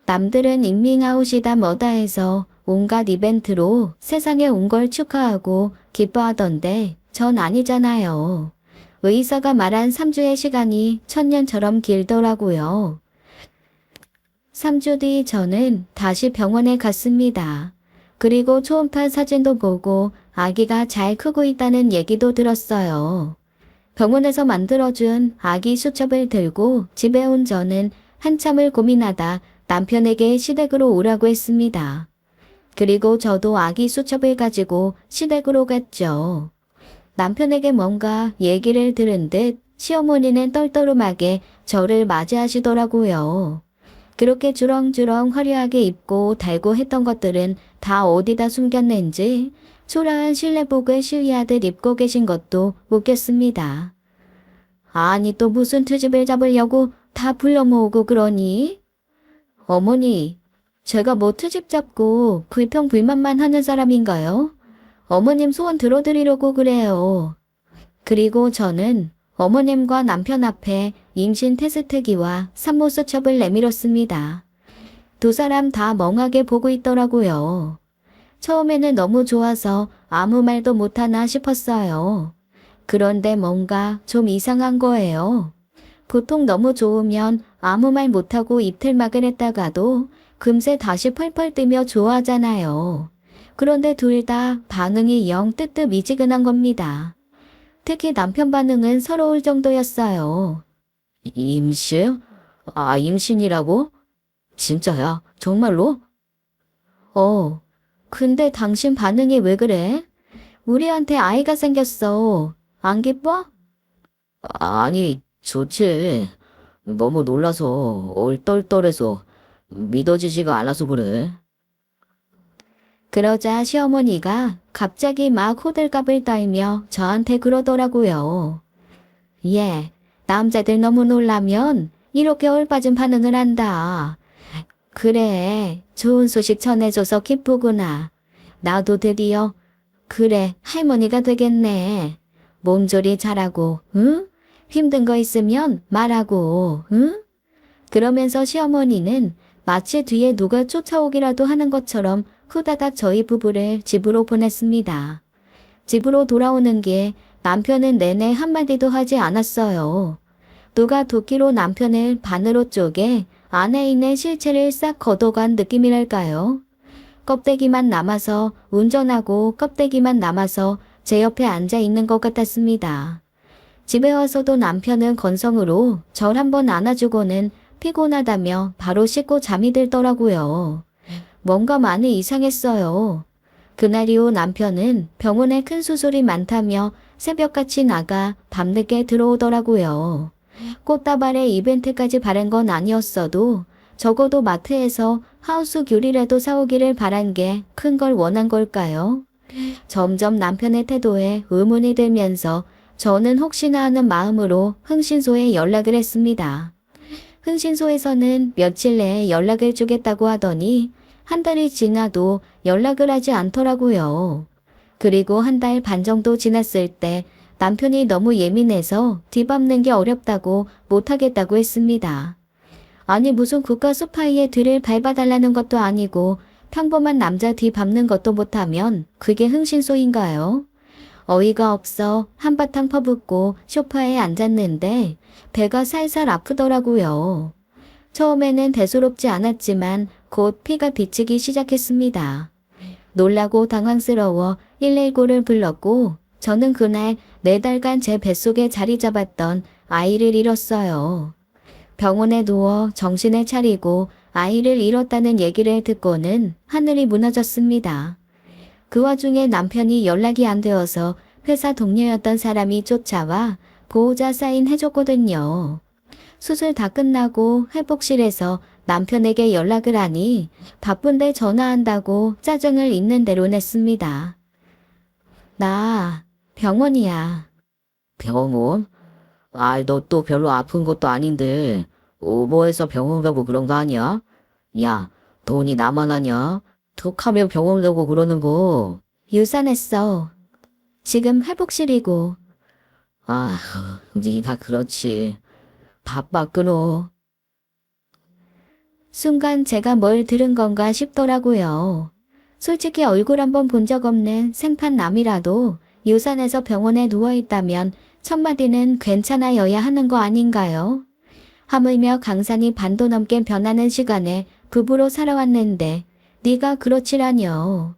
남들은 잉밍아웃이다 뭐다 해서 온갖 이벤트로 세상에 온 걸 축하하고 기뻐하던데 전 아니잖아요. 의사가 말한 3주의 시간이 1000년처럼 길더라고요. 3주 뒤 저는 다시 병원에 갔습니다. 그리고 초음파 사진도 보고 아기가 잘 크고 있다는 얘기도 들었어요. 병원에서 만들어준 아기 수첩을 들고 집에 온 저는 한참을 고민하다 남편에게 시댁으로 오라고 했습니다. 그리고 저도 아기 수첩을 가지고 시댁으로 갔죠. 남편에게 뭔가 얘기를 들은 듯 시어머니는 떨떠름하게 저를 맞이하시더라고요. 그렇게 주렁주렁 화려하게 입고 달고 했던 것들은 다 어디다 숨겼는지 초라한 실내복을 시위하듯 입고 계신 것도 웃겼습니다. 아니 또 무슨 트집을 잡으려고 다 불러 모으고 그러니? 어머니, 제가 뭐 트집 잡고 불평불만만 하는 사람인가요? 어머님 소원 들어드리려고 그래요. 그리고 저는 어머님과 남편 앞에 임신 테스트기와 산모 수첩을 내밀었습니다. 두 사람 다 멍하게 보고 있더라고요. 처음에는 너무 좋아서 아무 말도 못하나 싶었어요. 그런데 뭔가 좀 이상한 거예요. 보통 너무 좋으면 아무 말 못하고 입틀막을 했다가도 금세 다시 펄펄 뛰며 좋아하잖아요. 그런데 둘 다 반응이 영 뜨뜻미지근한 겁니다. 특히 남편 반응은 서러울 정도였어요. 임신? 아, 임신이라고? 진짜야? 정말로? 근데 당신 반응이 왜 그래? 우리한테 아이가 생겼어. 안 기뻐? 아니, 좋지. 너무 놀라서 얼떨떨해서 믿어지지가 않아서 그래. 그러자 시어머니가 갑자기 막 호들갑을 떨며 저한테 그러더라고요. 예, 남자들 너무 놀라면 이렇게 얼빠진 반응을 한다. 그래, 좋은 소식 전해줘서 기쁘구나. 나도 드디어, 그래, 할머니가 되겠네. 몸조리 잘하고, 응? 힘든 거 있으면 말하고, 응? 그러면서 시어머니는 마치 뒤에 누가 쫓아오기라도 하는 것처럼 후다닥 저희 부부를 집으로 보냈습니다. 집으로 돌아오는 길 남편은 내내 한마디도 하지 않았어요. 누가 도끼로 남편을 반으로 쪼개 안에 있는 실체를 싹 걷어간 느낌이랄까요? 껍데기만 남아서 운전하고 껍데기만 남아서 제 옆에 앉아 있는 것 같았습니다. 집에 와서도 남편은 건성으로 절 한번 안아주고는 피곤하다며 바로 씻고 잠이 들더라고요. 뭔가 많이 이상했어요. 그날 이후 남편은 병원에 큰 수술이 많다며 새벽같이 나가 밤늦게 들어오더라고요. 꽃다발에 이벤트까지 바란 건 아니었어도 적어도 마트에서 하우스 귤이라도 사오기를 바란 게 큰 걸 원한 걸까요? 점점 남편의 태도에 의문이 들면서 저는 혹시나 하는 마음으로 흥신소에 연락을 했습니다. 흥신소에서는 며칠 내에 연락을 주겠다고 하더니 한 달이 지나도 연락을 하지 않더라고요. 그리고 한 달 반 정도 지났을 때 남편이 너무 예민해서 뒤밟는 게 어렵다고 못하겠다고 했습니다. 아니 무슨 국가 스파이의 뒤를 밟아달라는 것도 아니고 평범한 남자 뒤밟는 것도 못하면 그게 흥신소인가요? 어이가 없어 한바탕 퍼붓고 소파에 앉았는데 배가 살살 아프더라고요. 처음에는 대수롭지 않았지만 곧 피가 비치기 시작했습니다. 놀라고 당황스러워 119를 불렀고 저는 그날 4달간 제 뱃속에 자리 잡았던 아이를 잃었어요. 병원에 누워 정신을 차리고 아이를 잃었다는 얘기를 듣고는 하늘이 무너졌습니다. 그 와중에 남편이 연락이 안 되어서 회사 동료였던 사람이 쫓아와 보호자 사인 해줬거든요. 수술 다 끝나고 회복실에서 남편에게 연락을 하니 바쁜데 전화한다고 짜증을 있는 대로 냈습니다. 나 병원이야. 병원? 아이, 너 또 별로 아픈 것도 아닌데, 오버해서 병원 가고 그런 거 아니야? 야, 돈이 나만 하냐? 툭하면 병원 가고 그러는 거. 유산했어. 지금 회복실이고. 아, 네가 그렇지. 바빠 끊어. 순간 제가 뭘 들은 건가 싶더라고요. 솔직히 얼굴 한번 본 적 없는 생판남이라도 유산해서 병원에 누워있다면 첫 마디는 괜찮아여야 하는 거 아닌가요? 하물며 강산이 반도 넘게 변하는 시간에 부부로 살아왔는데 네가 그렇지라뇨.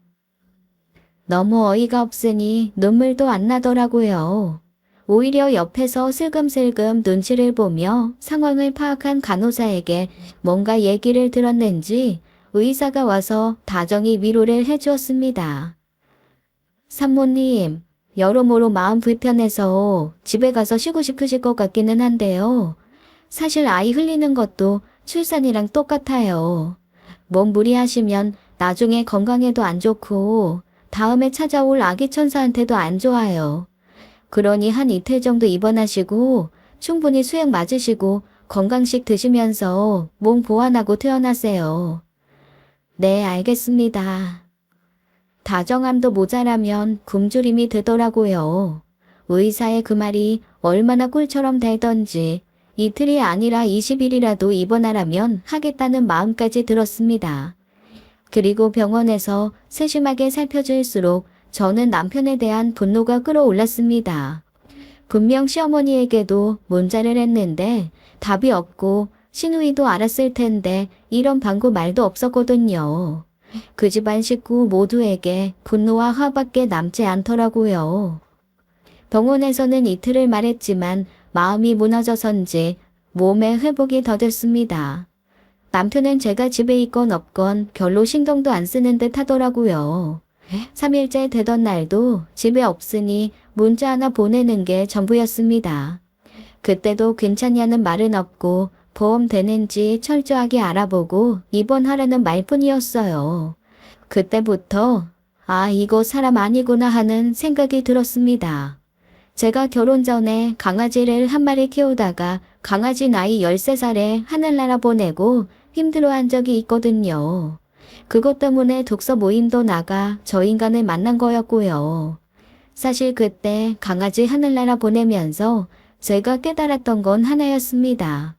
너무 어이가 없으니 눈물도 안 나더라고요. 오히려 옆에서 슬금슬금 눈치를 보며 상황을 파악한 간호사에게 뭔가 얘기를 들었는지 의사가 와서 다정히 위로를 해주었습니다. 산모님, 여러모로 마음 불편해서 집에 가서 쉬고 싶으실 것 같기는 한데요. 사실 아이 흘리는 것도 출산이랑 똑같아요. 몸 무리하시면 나중에 건강에도 안 좋고 다음에 찾아올 아기 천사한테도 안 좋아요. 그러니 한 이틀 정도 입원하시고 충분히 수액 맞으시고 건강식 드시면서 몸 보완하고 퇴원하세요. 네, 알겠습니다. 다정함도 모자라면 굶주림이 되더라고요. 의사의 그 말이 얼마나 꿀처럼 달던지 이틀이 아니라 20일이라도 입원하라면 하겠다는 마음까지 들었습니다. 그리고 병원에서 세심하게 살펴줄수록 저는 남편에 대한 분노가 끌어올랐습니다. 분명 시어머니에게도 문자를 했는데 답이 없고 시누이도 알았을 텐데 이런 방구 말도 없었거든요. 그 집안 식구 모두에게 분노와 화밖에 남지 않더라고요. 병원에서는 이틀을 말했지만 마음이 무너져서인지 몸의 회복이 더뎠습니다. 남편은 제가 집에 있건 없건 별로 신경도 안 쓰는 듯 하더라고요. 3일째 되던 날도 집에 없으니 문자 하나 보내는 게 전부였습니다. 그때도 괜찮냐는 말은 없고 보험 되는지 철저하게 알아보고 입원하라는 말뿐이었어요. 그때부터 이거 사람 아니구나 하는 생각이 들었습니다. 제가 결혼 전에 강아지를 한 마리 키우다가 강아지 나이 13살에 하늘나라 보내고 힘들어한 적이 있거든요. 그것 때문에 독서 모임도 나가 저 인간을 만난 거였고요. 사실 그때 강아지 하늘나라 보내면서 제가 깨달았던 건 하나였습니다.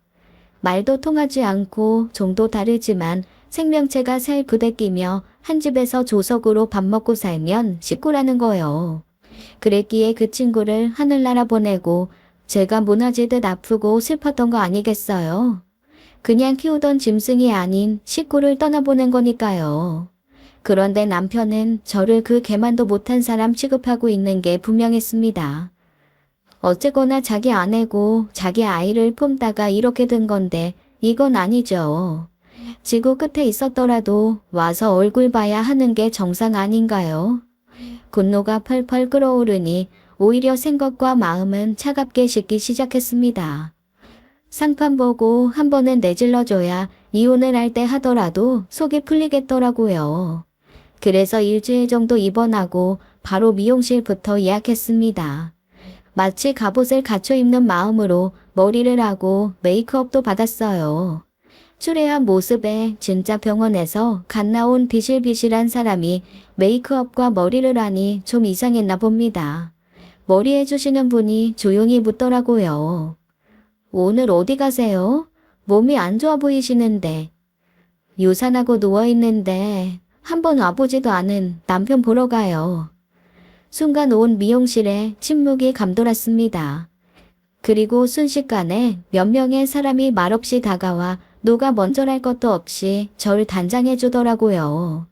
말도 통하지 않고 종도 다르지만 생명체가 살 부대끼며 한 집에서 조석으로 밥 먹고 살면 식구라는 거요. 그랬기에 그 친구를 하늘나라 보내고 제가 무너지듯 아프고 슬펐던 거 아니겠어요? 그냥 키우던 짐승이 아닌 식구를 떠나보낸 거니까요. 그런데 남편은 저를 그 개만도 못한 사람 취급하고 있는 게 분명했습니다. 어쨌거나 자기 아내고 자기 아이를 품다가 이렇게 된 건데 이건 아니죠. 지구 끝에 있었더라도 와서 얼굴 봐야 하는 게 정상 아닌가요? 분노가 펄펄 끓어오르니 오히려 생각과 마음은 차갑게 식기 시작했습니다. 상판 보고 한 번은 내질러줘야 이혼을 할 때 하더라도 속이 풀리겠더라고요. 그래서 일주일 정도 입원하고 바로 미용실부터 예약했습니다. 마치 갑옷을 갖춰 입는 마음으로 머리를 하고 메이크업도 받았어요. 추레한 모습에 진짜 병원에서 갓 나온 비실비실한 사람이 메이크업과 머리를 하니 좀 이상했나 봅니다. 머리 해주시는 분이 조용히 묻더라고요. 오늘 어디 가세요? 몸이 안 좋아 보이시는데. 유산하고 누워있는데 한 번 와보지도 않은 남편 보러 가요. 순간 온 미용실에 침묵이 감돌았습니다. 그리고 순식간에 몇 명의 사람이 말없이 다가와 누가 먼저랄 것도 없이 절 단장해 주더라고요.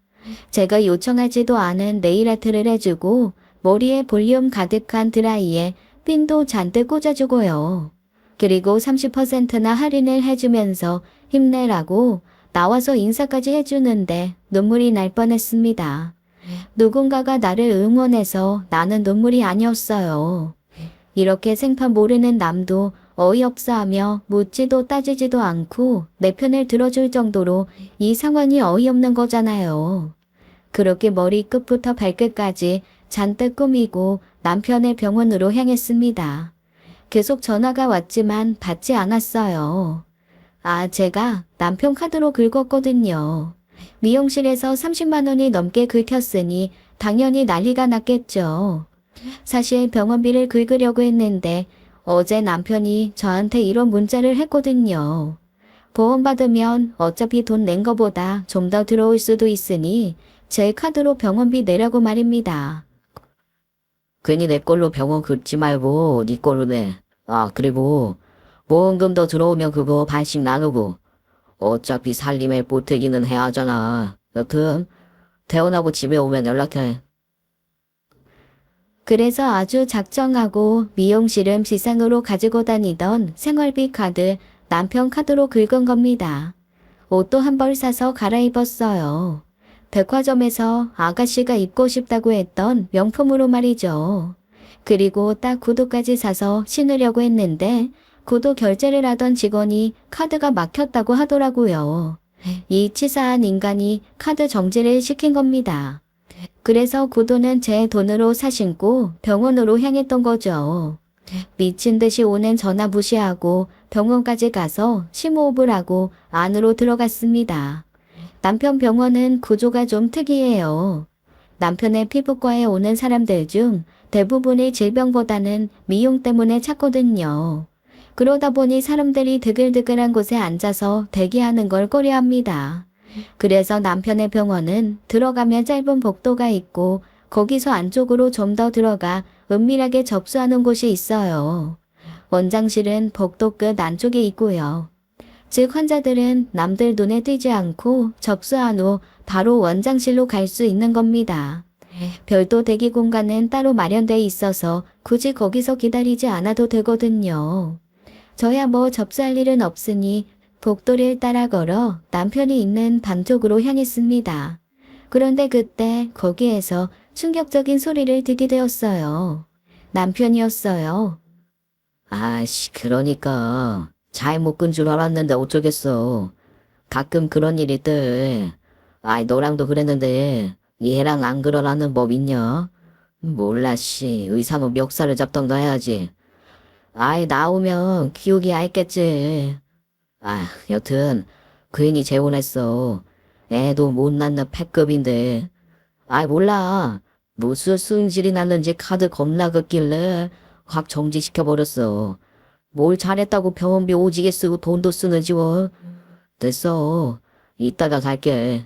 제가 요청하지도 않은 네일아트를 해주고 머리에 볼륨 가득한 드라이에 핀도 잔뜩 꽂아주고요. 그리고 30%나 할인을 해주면서 힘내라고 나와서 인사까지 해주는데 눈물이 날 뻔했습니다. 누군가가 나를 응원해서 나는 눈물이 아니었어요. 이렇게 생판 모르는 남도 어이없어 하며 묻지도 따지지도 않고 내 편을 들어줄 정도로 이 상황이 어이없는 거잖아요. 그렇게 머리 끝부터 발끝까지 잔뜩 꾸미고 남편의 병원으로 향했습니다. 계속 전화가 왔지만 받지 않았어요. 제가 남편 카드로 긁었거든요. 미용실에서 30만 원이 넘게 긁혔으니 당연히 난리가 났겠죠. 사실 병원비를 긁으려고 했는데 어제 남편이 저한테 이런 문자를 했거든요. 보험 받으면 어차피 돈 낸 거보다 좀 더 들어올 수도 있으니 제 카드로 병원비 내라고 말입니다. 괜히 내 걸로 병원 긁지 말고 네 걸로 내. 그리고 보험금 더 들어오면 그거 반씩 나누고. 어차피 살림에 보태기는 해야 하잖아. 여튼 퇴원하고 집에 오면 연락해. 그래서 아주 작정하고 미용실은 비상으로 가지고 다니던 생활비 카드 남편 카드로 긁은 겁니다. 옷도 한 벌 사서 갈아입었어요. 백화점에서 아가씨가 입고 싶다고 했던 명품으로 말이죠. 그리고 딱 구두까지 사서 신으려고 했는데 구두 결제를 하던 직원이 카드가 막혔다고 하더라고요. 이 치사한 인간이 카드 정지를 시킨 겁니다. 그래서 구두는 제 돈으로 사 신고 병원으로 향했던 거죠. 미친 듯이 오는 전화 무시하고 병원까지 가서 심호흡을 하고 안으로 들어갔습니다. 남편 병원은 구조가 좀 특이해요. 남편의 피부과에 오는 사람들 중 대부분이 질병보다는 미용 때문에 찾거든요. 그러다 보니 사람들이 드글드글한 곳에 앉아서 대기하는 걸 꺼려합니다. 그래서 남편의 병원은 들어가면 짧은 복도가 있고 거기서 안쪽으로 좀 더 들어가 은밀하게 접수하는 곳이 있어요. 원장실은 복도 끝 안쪽에 있고요. 즉 환자들은 남들 눈에 띄지 않고 접수한 후 바로 원장실로 갈 수 있는 겁니다. 별도 대기 공간은 따로 마련돼 있어서 굳이 거기서 기다리지 않아도 되거든요. 저야 뭐 접수할 일은 없으니 복도를 따라 걸어 남편이 있는 방 쪽으로 향했습니다. 그런데 그때 거기에서 충격적인 소리를 듣게 되었어요. 남편이었어요. 그러니까 잘못 끈 줄 알았는데 어쩌겠어. 가끔 그런 일이 있대. 너랑도 그랬는데 얘랑 안 그러라는 법 있냐? 몰라 의사는 멱살을 잡던가 해야지. 나오면 기억이 알겠지. 여튼 괜히 재혼했어. 애도 못 낳는 패급인데. 몰라. 무슨 승질이 났는지 카드 겁나 긋길래 확 정지시켜버렸어. 뭘 잘했다고 병원비 오지게 쓰고 돈도 쓰는지 뭐. 됐어. 이따가 갈게.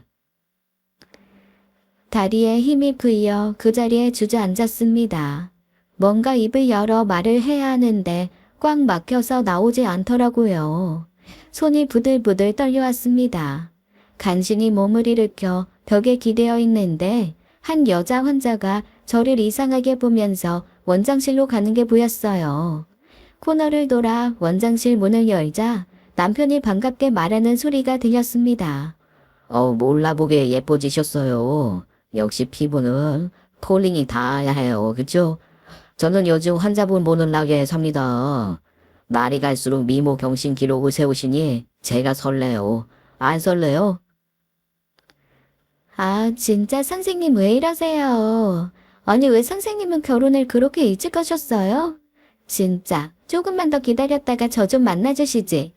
다리에 힘이 풀려 그 자리에 주저앉았습니다. 뭔가 입을 열어 말을 해야 하는데 꽉 막혀서 나오지 않더라고요. 손이 부들부들 떨려왔습니다. 간신히 몸을 일으켜 벽에 기대어 있는데 한 여자 환자가 저를 이상하게 보면서 원장실로 가는 게 보였어요. 코너를 돌아 원장실 문을 열자 남편이 반갑게 말하는 소리가 들렸습니다. 몰라보게 예뻐지셨어요. 역시 피부는 폴링이 닿아야 해요. 그쵸? 저는 요즘 환자분 보는 낙에 삽니다. 날이 갈수록 미모 경신 기록을 세우시니 제가 설레요. 안 설레요? 진짜 선생님 왜 이러세요? 아니 왜 선생님은 결혼을 그렇게 일찍 하셨어요? 진짜 조금만 더 기다렸다가 저 좀 만나주시지.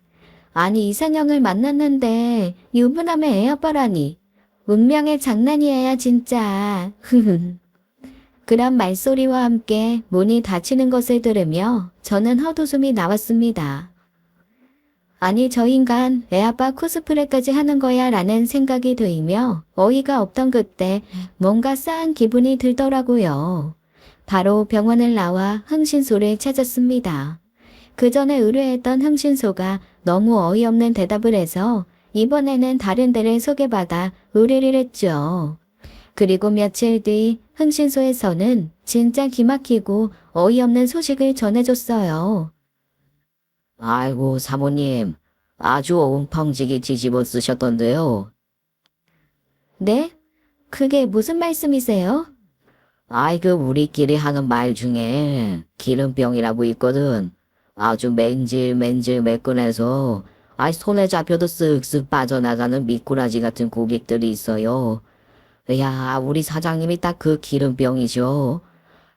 아니 이상형을 만났는데 유부남의 애아빠라니. 운명의 장난이에요 진짜. 그런 말소리와 함께 문이 닫히는 것을 들으며 저는 헛웃음이 나왔습니다. 아니 저 인간 애아빠 코스프레까지 하는 거야 라는 생각이 들며 어이가 없던 그때 뭔가 싸한 기분이 들더라고요. 바로 병원을 나와 흥신소를 찾았습니다. 그 전에 의뢰했던 흥신소가 너무 어이없는 대답을 해서 이번에는 다른 데를 소개받아 의뢰를 했죠. 그리고 며칠 뒤 흥신소에서는 진짜 기막히고 어이없는 소식을 전해줬어요. 아이고 사모님 아주 엉펑지게 뒤집어 쓰셨던데요. 네? 그게 무슨 말씀이세요? 아이, 우리끼리 하는 말 중에 기름병이라고 있거든. 아주 맨질맨질 매끈해서, 아이, 손에 잡혀도 쓱쓱 빠져나가는 미꾸라지 같은 고객들이 있어요. 야, 우리 사장님이 딱 그 기름병이죠.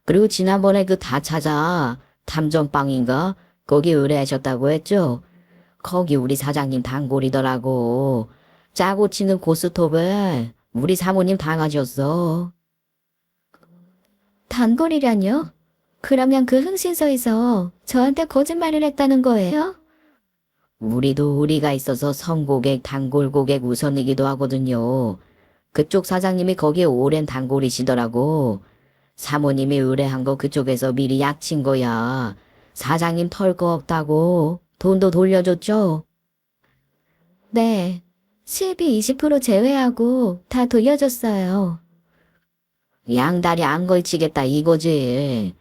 그리고 지난번에 다 찾아, 탐정빵인가? 거기 의뢰하셨다고 했죠? 거기 우리 사장님 단골이더라고. 짜고 치는 고스톱을 우리 사모님 당하셨어. 단골이라뇨? 그러면 그 흥신소에서 저한테 거짓말을 했다는 거예요? 우리도 우리가 있어서 성고객, 단골 고객 우선이기도 하거든요. 그쪽 사장님이 거기에 오랜 단골이시더라고. 사모님이 의뢰한 거 그쪽에서 미리 약친 거야. 사장님 털 거 없다고 돈도 돌려줬죠. 네. 실비 20% 제외하고 다 돌려줬어요. 양다리 안 걸치겠다 이거지.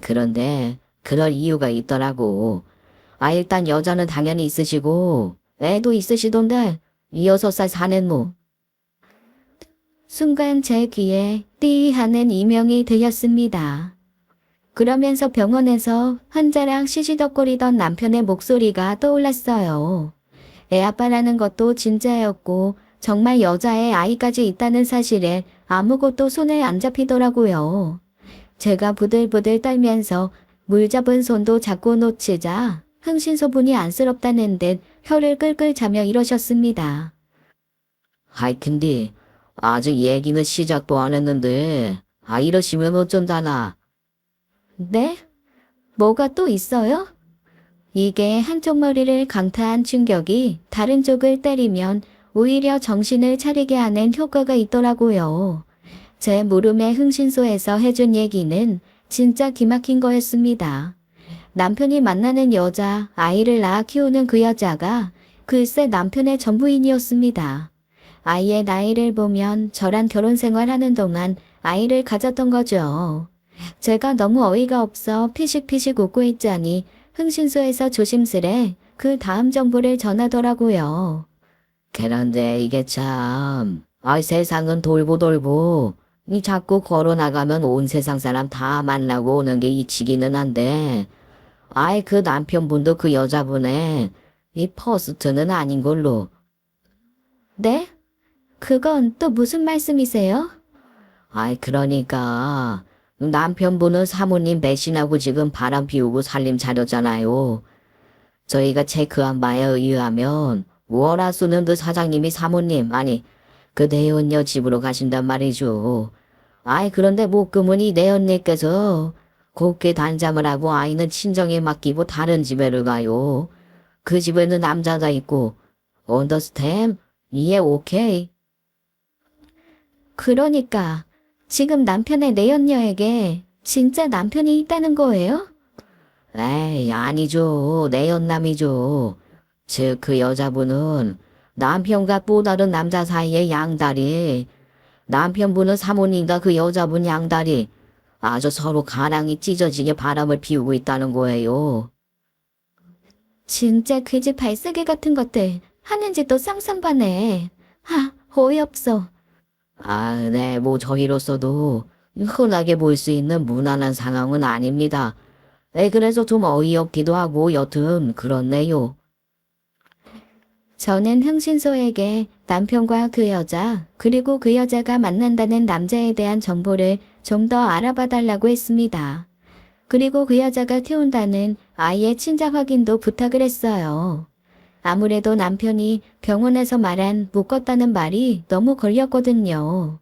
그런데 그럴 이유가 있더라고. 아, 일단 여자는 당연히 있으시고 애도 있으시던데 6살 사는 뭐. 순간 제 귀에 띠 하는 이명이 들렸습니다. 그러면서 병원에서 환자랑 시시덕거리던 남편의 목소리가 떠올랐어요. 애 아빠라는 것도 진짜였고 정말 여자의 아이까지 있다는 사실에 아무것도 손에 안 잡히더라고요. 제가 부들부들 떨면서 물 잡은 손도 잡고 놓치자 흥신소분이 안쓰럽다는 듯 혀를 끌끌 차며 이러셨습니다. 아이, 근데 아직 얘기는 시작도 안 했는데 이러시면 어쩐다나. 네? 뭐가 또 있어요? 이게 한쪽 머리를 강타한 충격이 다른 쪽을 때리면 오히려 정신을 차리게 하는 효과가 있더라고요. 제 물음에 흥신소에서 해준 얘기는 진짜 기막힌 거였습니다. 남편이 만나는 여자, 아이를 낳아 키우는 그 여자가 글쎄 남편의 전부인이었습니다. 아이의 나이를 보면 저랑 결혼 생활하는 동안 아이를 가졌던 거죠. 제가 너무 어이가 없어 피식피식 웃고 있자니 흥신소에서 조심스레 그 다음 정보를 전하더라고요. 그런데 이게 참, 세상은 돌고 돌고, 이 자꾸 걸어나가면 온 세상 사람 다 만나고 오는 게 이치기는 한데, 그 남편분도 그 여자분의 이 퍼스트는 아닌 걸로. 네? 그건 또 무슨 말씀이세요? 그러니까, 남편분은 사모님 배신하고 지금 바람 피우고 살림 차렸잖아요. 저희가 체크한 바에 의하면, 월화수는 그 사장님이 사모님, 아니, 그 내연녀 집으로 가신단 말이죠. 그런데 목금은 이 내연녀께서 곱게 단잠을 하고 아이는 친정에 맡기고 다른 집에를 가요. 그 집에는 남자가 있고, 언더스탬? 예, 오케이. 그러니까 지금 남편의 내연녀에게 진짜 남편이 있다는 거예요? 에이, 아니죠. 내연남이죠. 즉, 그 여자분은 남편과 또 다른 남자 사이의 양다리, 남편분은 사모님과 그 여자분 양다리, 아주 서로 가랑이 찢어지게 바람을 피우고 있다는 거예요. 진짜 그 집 발쓰기 같은 것들 하는 짓도 쌍쌍바네. 어이없어. 네, 뭐 저희로서도 흔하게 볼 수 있는 무난한 상황은 아닙니다. 그래서 좀 어이없기도 하고 여튼 그렇네요. 저는 흥신소에게 남편과 그 여자, 그리고 그 여자가 만난다는 남자에 대한 정보를 좀 더 알아봐 달라고 했습니다. 그리고 그 여자가 태운다는 아이의 친자 확인도 부탁을 했어요. 아무래도 남편이 병원에서 말한 묶었다는 말이 너무 걸렸거든요.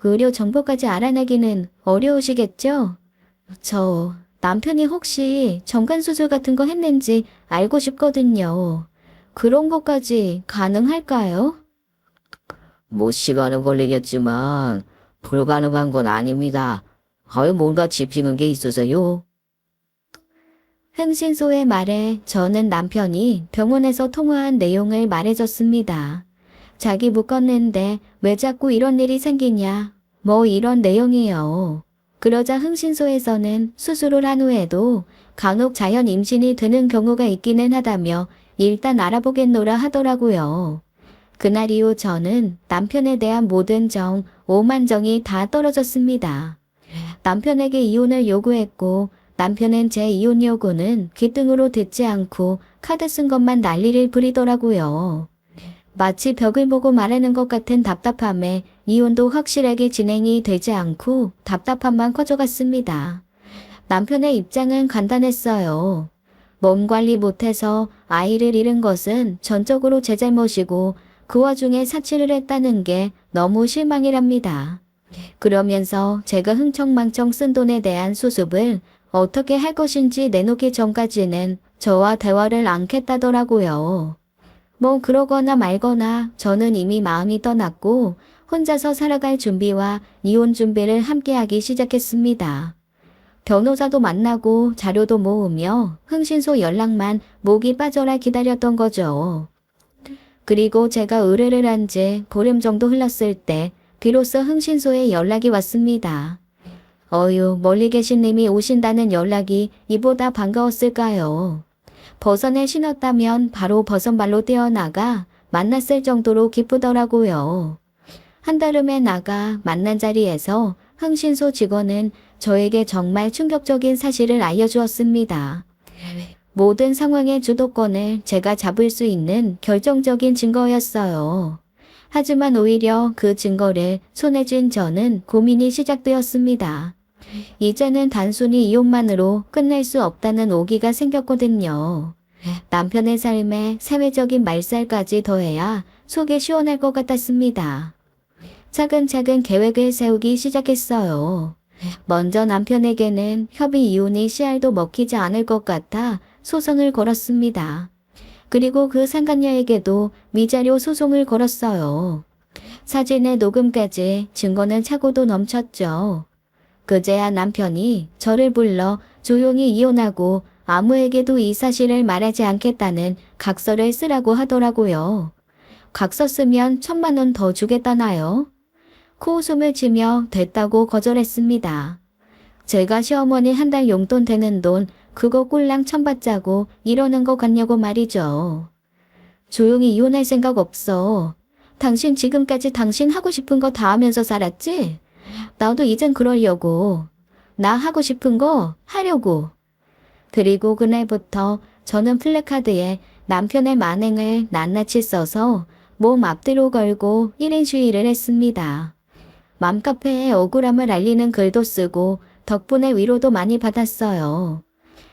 의료 정보까지 알아내기는 어려우시겠죠? 저 남편이 혹시 정관수술 같은 거 했는지 알고 싶거든요. 그런 것까지 가능할까요? 뭐 시간은 걸리겠지만 불가능한 건 아닙니다. 뭔가 짚히는 게 있어서요. 흥신소의 말에 저는 남편이 병원에서 통화한 내용을 말해줬습니다. 자기 묶었는데 왜 자꾸 이런 일이 생기냐, 뭐 이런 내용이요. 그러자 흥신소에서는 수술을 한 후에도 간혹 자연 임신이 되는 경우가 있기는 하다며 일단 알아보겠노라 하더라고요. 그날 이후 저는 남편에 대한 모든 정, 오만정이 다 떨어졌습니다. 남편에게 이혼을 요구했고 남편은 제 이혼 요구는 귀등으로 듣지 않고 카드 쓴 것만 난리를 부리더라고요. 마치 벽을 보고 말하는 것 같은 답답함에 이혼도 확실하게 진행이 되지 않고 답답함만 커져갔습니다. 남편의 입장은 간단했어요. 몸 관리 못해서 아이를 잃은 것은 전적으로 제 잘못이고 그 와중에 사치를 했다는 게 너무 실망이랍니다. 그러면서 제가 흥청망청 쓴 돈에 대한 수습을 어떻게 할 것인지 내놓기 전까지는 저와 대화를 않겠다더라고요. 뭐 그러거나 말거나 저는 이미 마음이 떠났고 혼자서 살아갈 준비와 이혼 준비를 함께하기 시작했습니다. 변호사도 만나고 자료도 모으며 흥신소 연락만 목이 빠져라 기다렸던 거죠. 그리고 제가 의뢰를 한 지 보름 정도 흘렀을 때 비로소 흥신소에 연락이 왔습니다. 어휴, 멀리 계신 님이 오신다는 연락이 이보다 반가웠을까요? 버선을 신었다면 바로 버선발로 뛰어나가 만났을 정도로 기쁘더라고요. 한달음에 나가 만난 자리에서 흥신소 직원은 저에게 정말 충격적인 사실을 알려주었습니다. 모든 상황의 주도권을 제가 잡을 수 있는 결정적인 증거였어요. 하지만 오히려 그 증거를 손에 쥔 저는 고민이 시작되었습니다. 이제는 단순히 이혼만으로 끝낼 수 없다는 오기가 생겼거든요. 남편의 삶에 사회적인 말살까지 더해야 속이 시원할 것 같았습니다. 차근차근 계획을 세우기 시작했어요. 먼저 남편에게는 협의 이혼이 씨알도 먹히지 않을 것 같아 소송을 걸었습니다. 그리고 그 상간녀에게도 위자료 소송을 걸었어요. 사진의 녹음까지 증거는 차고도 넘쳤죠. 그제야 남편이 저를 불러 조용히 이혼하고 아무에게도 이 사실을 말하지 않겠다는 각서를 쓰라고 하더라고요. 각서 쓰면 1,000만 원 더 주겠다나요? 코웃음을 치며 됐다고 거절했습니다. 제가 시어머니 한 달 용돈 되는 돈 그거 꼴랑 1,000 받자고 이러는 거 같냐고 말이죠. 조용히 이혼할 생각 없어. 당신 지금까지 당신 하고 싶은 거 다 하면서 살았지? 나도 이젠 그러려고. 나 하고 싶은 거 하려고. 그리고 그날부터 저는 플래카드에 남편의 만행을 낱낱이 써서 몸 앞뒤로 걸고 1인 시위를 했습니다. 맘카페에 억울함을 알리는 글도 쓰고 덕분에 위로도 많이 받았어요.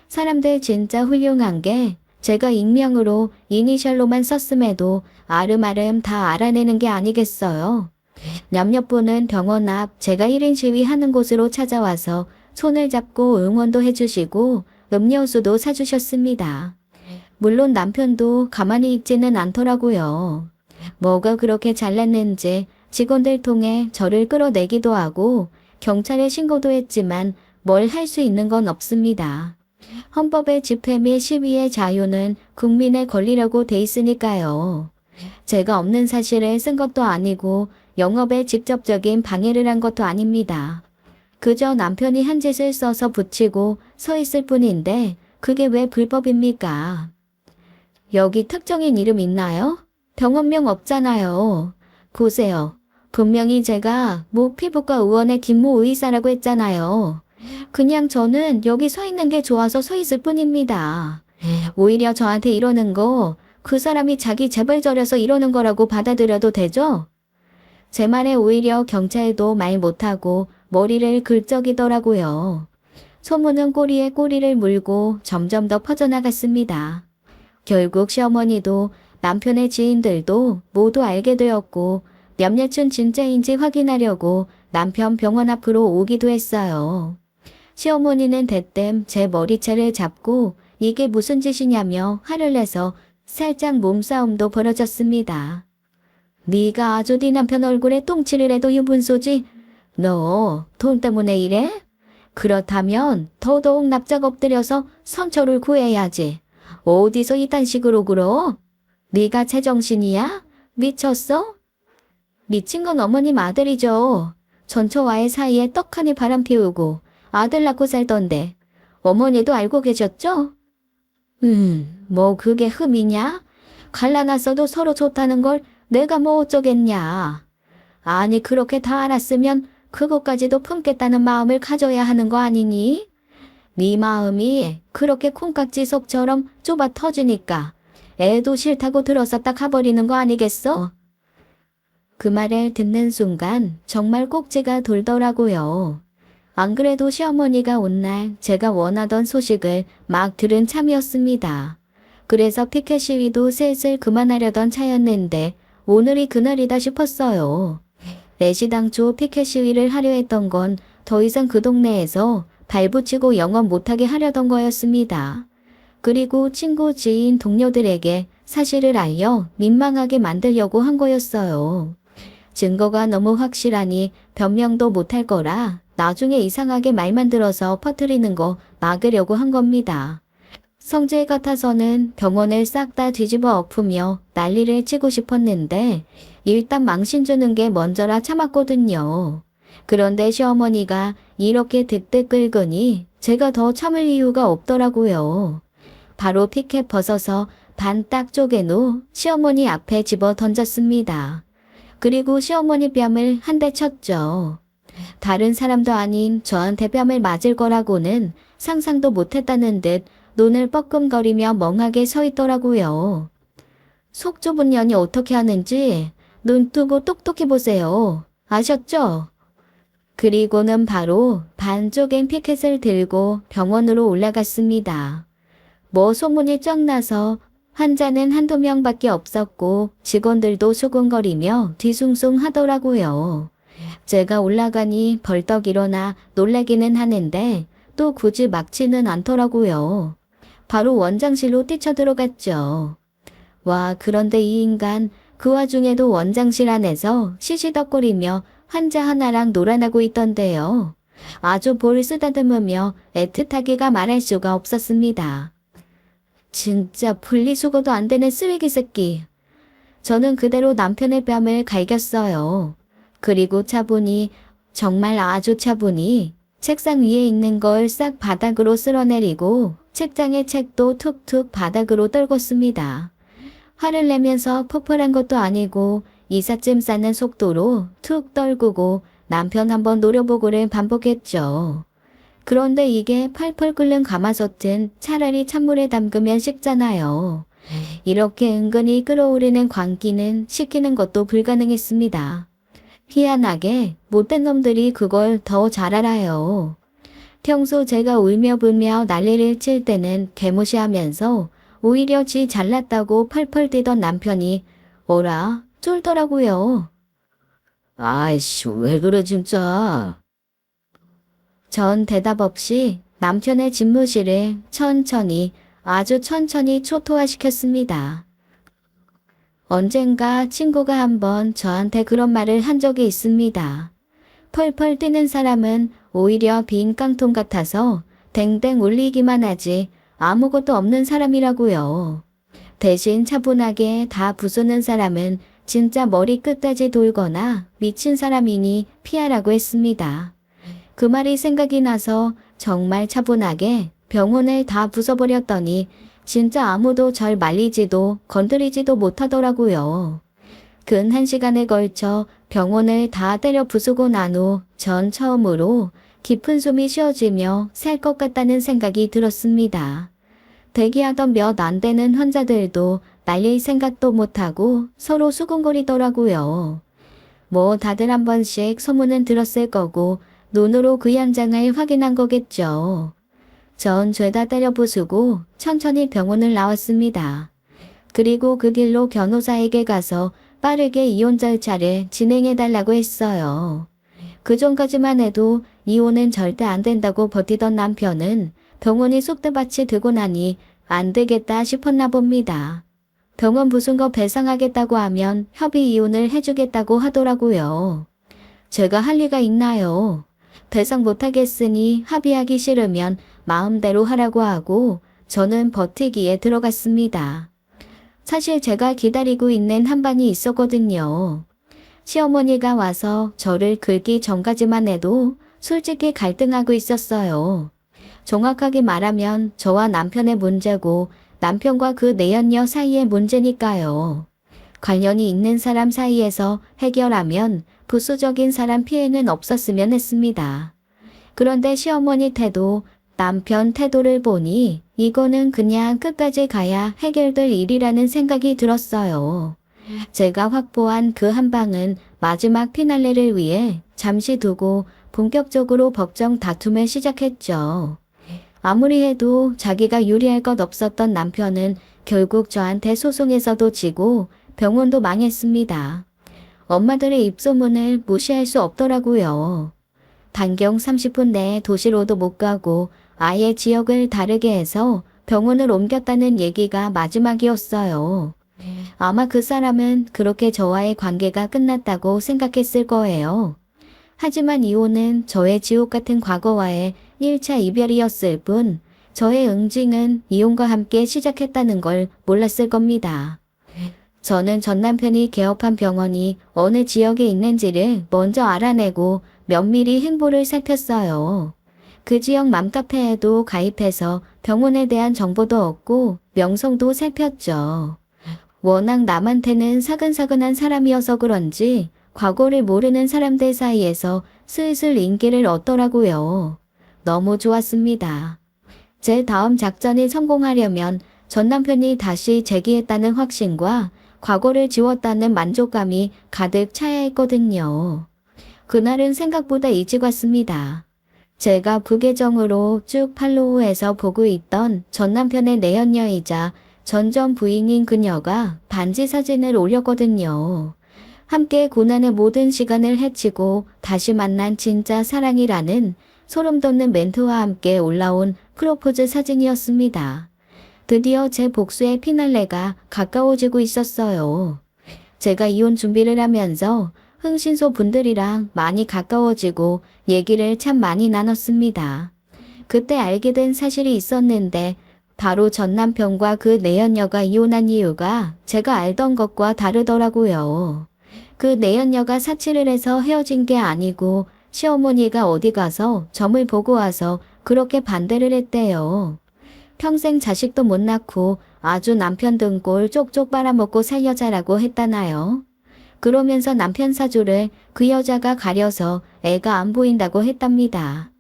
사람들 진짜 훌륭한 게 제가 익명으로 이니셜로만 썼음에도 아름아름 다 알아내는 게 아니겠어요. 몇몇 분은 병원 앞 제가 1인 시위하는 곳으로 찾아와서 손을 잡고 응원도 해주시고 음료수도 사주셨습니다. 물론 남편도 가만히 있지는 않더라고요. 뭐가 그렇게 잘났는지 직원들 통해 저를 끌어내기도 하고 경찰에 신고도 했지만 뭘 할 수 있는 건 없습니다. 헌법의 집회 및 시위의 자유는 국민의 권리라고 돼 있으니까요. 제가 없는 사실을 쓴 것도 아니고 영업에 직접적인 방해를 한 것도 아닙니다. 그저 남편이 한 짓을 써서 붙이고 서 있을 뿐인데 그게 왜 불법입니까? 여기 특정인 이름 있나요? 병원명 없잖아요. 보세요. 분명히 제가 모 피부과 의원의 김모 의사라고 했잖아요. 그냥 저는 여기 서 있는 게 좋아서 서 있을 뿐입니다. 오히려 저한테 이러는 거 그 사람이 자기 재벌 저려서 이러는 거라고 받아들여도 되죠? 제 말에 오히려 경찰도 말 못하고 머리를 긁적이더라고요. 소문은 꼬리에 꼬리를 물고 점점 더 퍼져나갔습니다. 결국 시어머니도 남편의 지인들도 모두 알게 되었고 몇몇은 진짜인지 확인하려고 남편 병원 앞으로 오기도 했어요. 시어머니는 대뜸 제 머리채를 잡고 이게 무슨 짓이냐며 화를 내서 살짝 몸싸움도 벌어졌습니다. 네가 아주 네 남편 얼굴에 똥칠을 해도 유분소지? 너 돈 때문에 이래? 그렇다면 더더욱 납작 엎드려서 선처를 구해야지. 어디서 이딴 식으로 굴어? 네가 제정신이야? 미쳤어? 미친 건 어머님 아들이죠. 전처와의 사이에 떡하니 바람 피우고 아들 낳고 살던데 어머니도 알고 계셨죠? 뭐 그게 흠이냐? 갈라놨어도 서로 좋다는 걸 내가 뭐 어쩌겠냐. 아니 그렇게 다 알았으면 그것까지도 품겠다는 마음을 가져야 하는 거 아니니? 네 마음이 그렇게 콩깍지 속처럼 좁아 터지니까 애도 싫다고 들어서 딱 가버리는 거 아니겠어? 그 말을 듣는 순간 정말 꼭지가 돌더라고요. 안 그래도 시어머니가 온 날 제가 원하던 소식을 막 들은 참이었습니다. 그래서 피켓 시위도 슬슬 그만하려던 차였는데 오늘이 그날이다 싶었어요. 내시당초 피켓 시위를 하려 했던 건 더 이상 그 동네에서 발붙이고 영업 못하게 하려던 거였습니다. 그리고 친구, 지인, 동료들에게 사실을 알려 민망하게 만들려고 한 거였어요. 증거가 너무 확실하니 변명도 못할 거라 나중에 이상하게 말만 들어서 퍼뜨리는 거 막으려고 한 겁니다. 성질 같아서는 병원을 싹 다 뒤집어 엎으며 난리를 치고 싶었는데 일단 망신 주는 게 먼저라 참았거든요. 그런데 시어머니가 이렇게 득득 긁으니 제가 더 참을 이유가 없더라고요. 바로 피켓 벗어서 반 딱 쪼개놓 시어머니 앞에 집어 던졌습니다. 그리고 시어머니 뺨을 한 대 쳤죠. 다른 사람도 아닌 저한테 뺨을 맞을 거라고는 상상도 못했다는 듯 눈을 뻐끔거리며 멍하게 서 있더라고요. 속 좁은 년이 어떻게 하는지 눈 뜨고 똑똑히 보세요. 아셨죠? 그리고는 바로 반 쪼갠 피켓을 들고 병원으로 올라갔습니다. 뭐 소문이 쫙 나서 환자는 한두 명밖에 없었고 직원들도 수군거리며 뒤숭숭 하더라고요. 제가 올라가니 벌떡 일어나 놀라기는 하는데 또 굳이 막지는 않더라고요. 바로 원장실로 뛰쳐들어갔죠. 와, 그런데 이 인간 그 와중에도 원장실 안에서 시시덕거리며 환자 하나랑 놀아나고 있던데요. 아주 볼 쓰다듬으며 애틋하기가 말할 수가 없었습니다. 진짜 분리수거도 안 되는 쓰레기 새끼. 저는 그대로 남편의 뺨을 갈겼어요. 그리고 차분히, 정말 아주 차분히 책상 위에 있는 걸 싹 바닥으로 쓸어내리고 책장의 책도 툭툭 바닥으로 떨궜습니다. 화를 내면서 폭발한 것도 아니고 이삿짐 싸는 속도로 툭 떨구고 남편 한번 노려보고를 반복했죠. 그런데 이게 펄펄 끓는 가마솥은 차라리 찬물에 담그면 식잖아요. 이렇게 은근히 끓어오르는 광기는 식히는 것도 불가능했습니다. 희한하게 못된 놈들이 그걸 더 잘 알아요. 평소 제가 울며 불며 난리를 칠 때는 개무시하면서 오히려 지 잘났다고 펄펄 뛰던 남편이 어라 쫄더라고요. 아이씨, 왜 그래, 진짜. 전 대답 없이 남편의 집무실을 천천히 아주 천천히 초토화시켰습니다. 언젠가 친구가 한번 저한테 그런 말을 한 적이 있습니다. 펄펄 뛰는 사람은 오히려 빈 깡통 같아서 댕댕 울리기만 하지 아무것도 없는 사람이라고요. 대신 차분하게 다 부수는 사람은 진짜 머리 끝까지 돌거나 미친 사람이니 피하라고 했습니다. 그 말이 생각이 나서 정말 차분하게 병원을 다 부숴버렸더니 진짜 아무도 절 말리지도 건드리지도 못하더라고요. 근 1시간에 걸쳐 병원을 다 때려 부수고 난 후 전 처음으로 깊은 숨이 쉬어지며 살 것 같다는 생각이 들었습니다. 대기하던 몇 안 되는 환자들도 말릴 생각도 못하고 서로 수군거리더라고요. 뭐 다들 한 번씩 소문은 들었을 거고 눈으로 그 현장을 확인한 거겠죠. 전 죄다 때려 부수고 천천히 병원을 나왔습니다. 그리고 그 길로 변호사에게 가서 빠르게 이혼 절차를 진행해달라고 했어요. 그 전까지만 해도 이혼은 절대 안 된다고 버티던 남편은 병원이 쑥대밭이 되고 나니 안 되겠다 싶었나 봅니다. 병원 부순 거 배상하겠다고 하면 협의 이혼을 해주겠다고 하더라고요. 제가 할 리가 있나요? 배상 못하겠으니 합의하기 싫으면 마음대로 하라고 하고 저는 버티기에 들어갔습니다. 사실 제가 기다리고 있는 한반이 있었거든요. 시어머니가 와서 저를 긁기 전까지만 해도 솔직히 갈등하고 있었어요. 정확하게 말하면 저와 남편의 문제고 남편과 그 내연녀 사이의 문제니까요. 관련이 있는 사람 사이에서 해결하면 부수적인 사람 피해는 없었으면 했습니다. 그런데 시어머니 태도, 남편 태도를 보니 이거는 그냥 끝까지 가야 해결될 일이라는 생각이 들었어요. 제가 확보한 그 한 방은 마지막 피날레를 위해 잠시 두고 본격적으로 법정 다툼을 시작했죠. 아무리 해도 자기가 유리할 것 없었던 남편은 결국 저한테 소송에서도 지고 병원도 망했습니다. 엄마들의 입소문을 무시할 수 없더라고요. 단경 30분 내에 도시로도 못 가고 아예 지역을 다르게 해서 병원을 옮겼다는 얘기가 마지막이었어요. 아마 그 사람은 그렇게 저와의 관계가 끝났다고 생각했을 거예요. 하지만 이혼은 저의 지옥 같은 과거와의 1차 이별이었을 뿐 저의 응징은 이혼과 함께 시작했다는 걸 몰랐을 겁니다. 저는 전 남편이 개업한 병원이 어느 지역에 있는지를 먼저 알아내고 면밀히 행보를 살폈어요. 그 지역 맘카페에도 가입해서 병원에 대한 정보도 얻고 명성도 살폈죠. 워낙 남한테는 사근사근한 사람이어서 그런지 과거를 모르는 사람들 사이에서 슬슬 인기를 얻더라고요. 너무 좋았습니다. 제 다음 작전이 성공하려면 전 남편이 다시 재기했다는 확신과 과거를 지웠다는 만족감이 가득 차야 했거든요. 그날은 생각보다 일찍 왔습니다. 제가 부계정으로 쭉 팔로우해서 보고 있던 전 남편의 내연녀이자 전전 부인인 그녀가 반지 사진을 올렸거든요. 함께 고난의 모든 시간을 헤치고 다시 만난 진짜 사랑이라는 소름 돋는 멘트와 함께 올라온 프로포즈 사진이었습니다. 드디어 제 복수의 피날레가 가까워지고 있었어요. 제가 이혼 준비를 하면서 흥신소 분들이랑 많이 가까워지고 얘기를 참 많이 나눴습니다. 그때 알게 된 사실이 있었는데 바로 전 남편과 그 내연녀가 이혼한 이유가 제가 알던 것과 다르더라고요. 그 내연녀가 사치를 해서 헤어진 게 아니고 시어머니가 어디 가서 점을 보고 와서 그렇게 반대를 했대요. 평생 자식도 못 낳고 아주 남편 등골 쪽쪽 빨아먹고 살 여자라고 했다나요. 그러면서 남편 사주를 그 여자가 가려서 애가 안 보인다고 했답니다.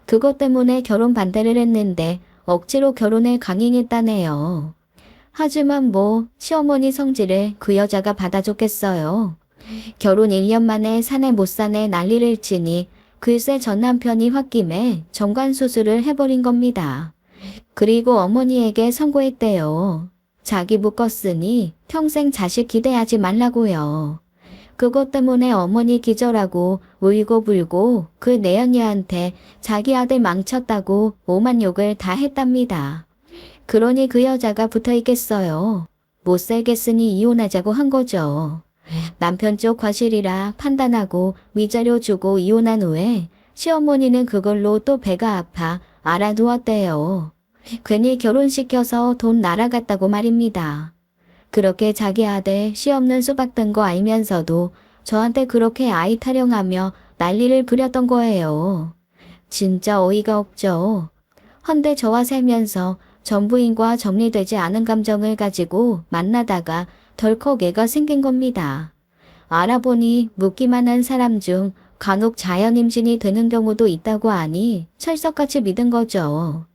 그것 때문에 결혼 반대를 했는데 억지로 결혼을 강행했다네요. 하지만 뭐 시어머니 성질을 그 여자가 받아줬겠어요. 결혼 1년 만에 사내 못 사내 난리를 치니 글쎄 전 남편이 홧김에 정관수술을 해버린 겁니다. 그리고 어머니에게 선고했대요. 자기 묶었으니 평생 자식 기대하지 말라고요. 그것 때문에 어머니 기절하고 울고불고 그 내연녀한테 자기 아들 망쳤다고 오만 욕을 다 했답니다. 그러니 그 여자가 붙어있겠어요. 못 살겠으니 이혼하자고 한 거죠. 남편 쪽 과실이라 판단하고 위자료 주고 이혼한 후에 시어머니는 그걸로 또 배가 아파 알아두었대요. 괜히 결혼시켜서 돈 날아갔다고 말입니다. 그렇게 자기 아들 씨 없는 수박 든 거 알면서도 저한테 그렇게 아이 타령하며 난리를 부렸던 거예요. 진짜 어이가 없죠. 헌데 저와 살면서 전 부인과 정리되지 않은 감정을 가지고 만나다가 덜컥 애가 생긴 겁니다. 알아보니 묻기만 한 사람 중 간혹 자연임신이 되는 경우도 있다고 하니 철석같이 믿은 거죠.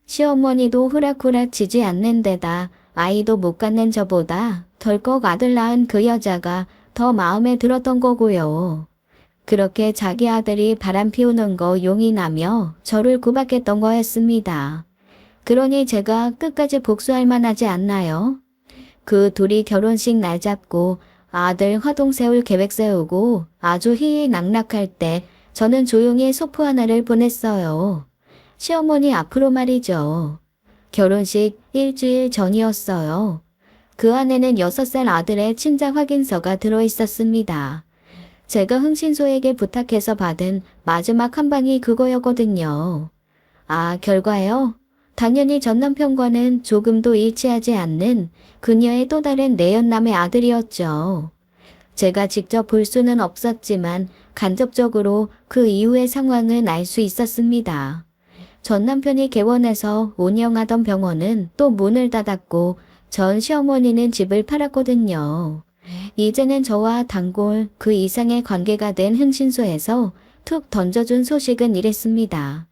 시어머니도 후락후락 지지 않는 데다 아이도 못 갖는 저보다 덜컥 아들 낳은 그 여자가 더 마음에 들었던 거고요. 그렇게 자기 아들이 바람 피우는 거 용인하며 저를 구박했던 거였습니다. 그러니 제가 끝까지 복수할 만하지 않나요? 그 둘이 결혼식 날 잡고 아들 화동 세울 계획 세우고 아주 희희낙락할 때 저는 조용히 소포 하나를 보냈어요. 시어머니 앞으로 말이죠. 결혼식 일주일 전이었어요. 그 안에는 6살 아들의 친자 확인서가 들어있었습니다. 제가 흥신소에게 부탁해서 받은 마지막 한 방이 그거였거든요. 아, 결과요? 당연히 전 남편과는 조금도 일치하지 않는 그녀의 또 다른 내연남의 아들이었죠. 제가 직접 볼 수는 없었지만 간접적으로 그 이후의 상황은 알 수 있었습니다. 전 남편이 개원해서 운영하던 병원은 또 문을 닫았고 전 시어머니는 집을 팔았거든요. 이제는 저와 단골 그 이상의 관계가 된 흥신소에서 툭 던져준 소식은 이랬습니다.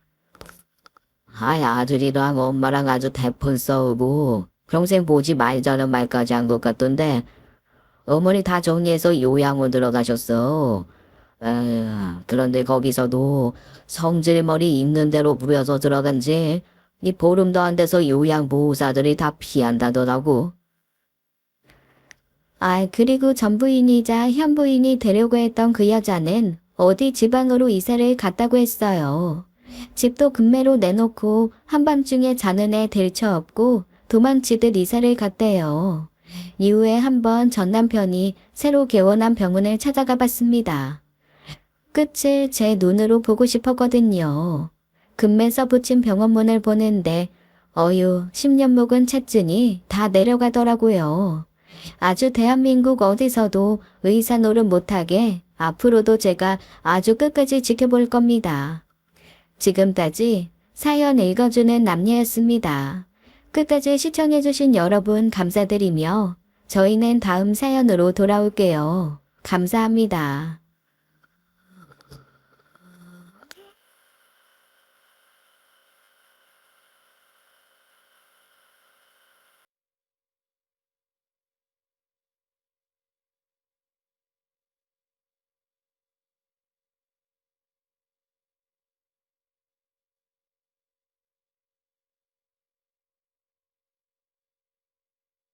아이, 아들이랑 엄마랑 아주 대폰 싸우고 평생 보지 말자는 말까지 한 것 같던데 어머니 다 정리해서 요양원 들어가셨어. 그런데 거기서도 성질머리 있는 대로 부려서 들어간 지 이 보름도 안 돼서 요양보호사들이 다 피한다더라고. 그리고 전부인이자 현부인이 되려고 했던 그 여자는 어디 지방으로 이사를 갔다고 했어요. 집도 금매로 내놓고 한밤중에 자는 애 들쳐 업고 도망치듯 이사를 갔대요. 이후에 한번 전 남편이 새로 개원한 병원을 찾아가 봤습니다. 끝을 제 눈으로 보고 싶었거든요. 금매서 붙인 병원문을 보는데 10년 묵은 찻진이 다 내려가더라고요. 아주 대한민국 어디서도 의사 노릇 못하게 앞으로도 제가 아주 끝까지 지켜볼 겁니다. 지금까지 사연 읽어주는 남녀였습니다. 끝까지 시청해주신 여러분 감사드리며 저희는 다음 사연으로 돌아올게요. 감사합니다.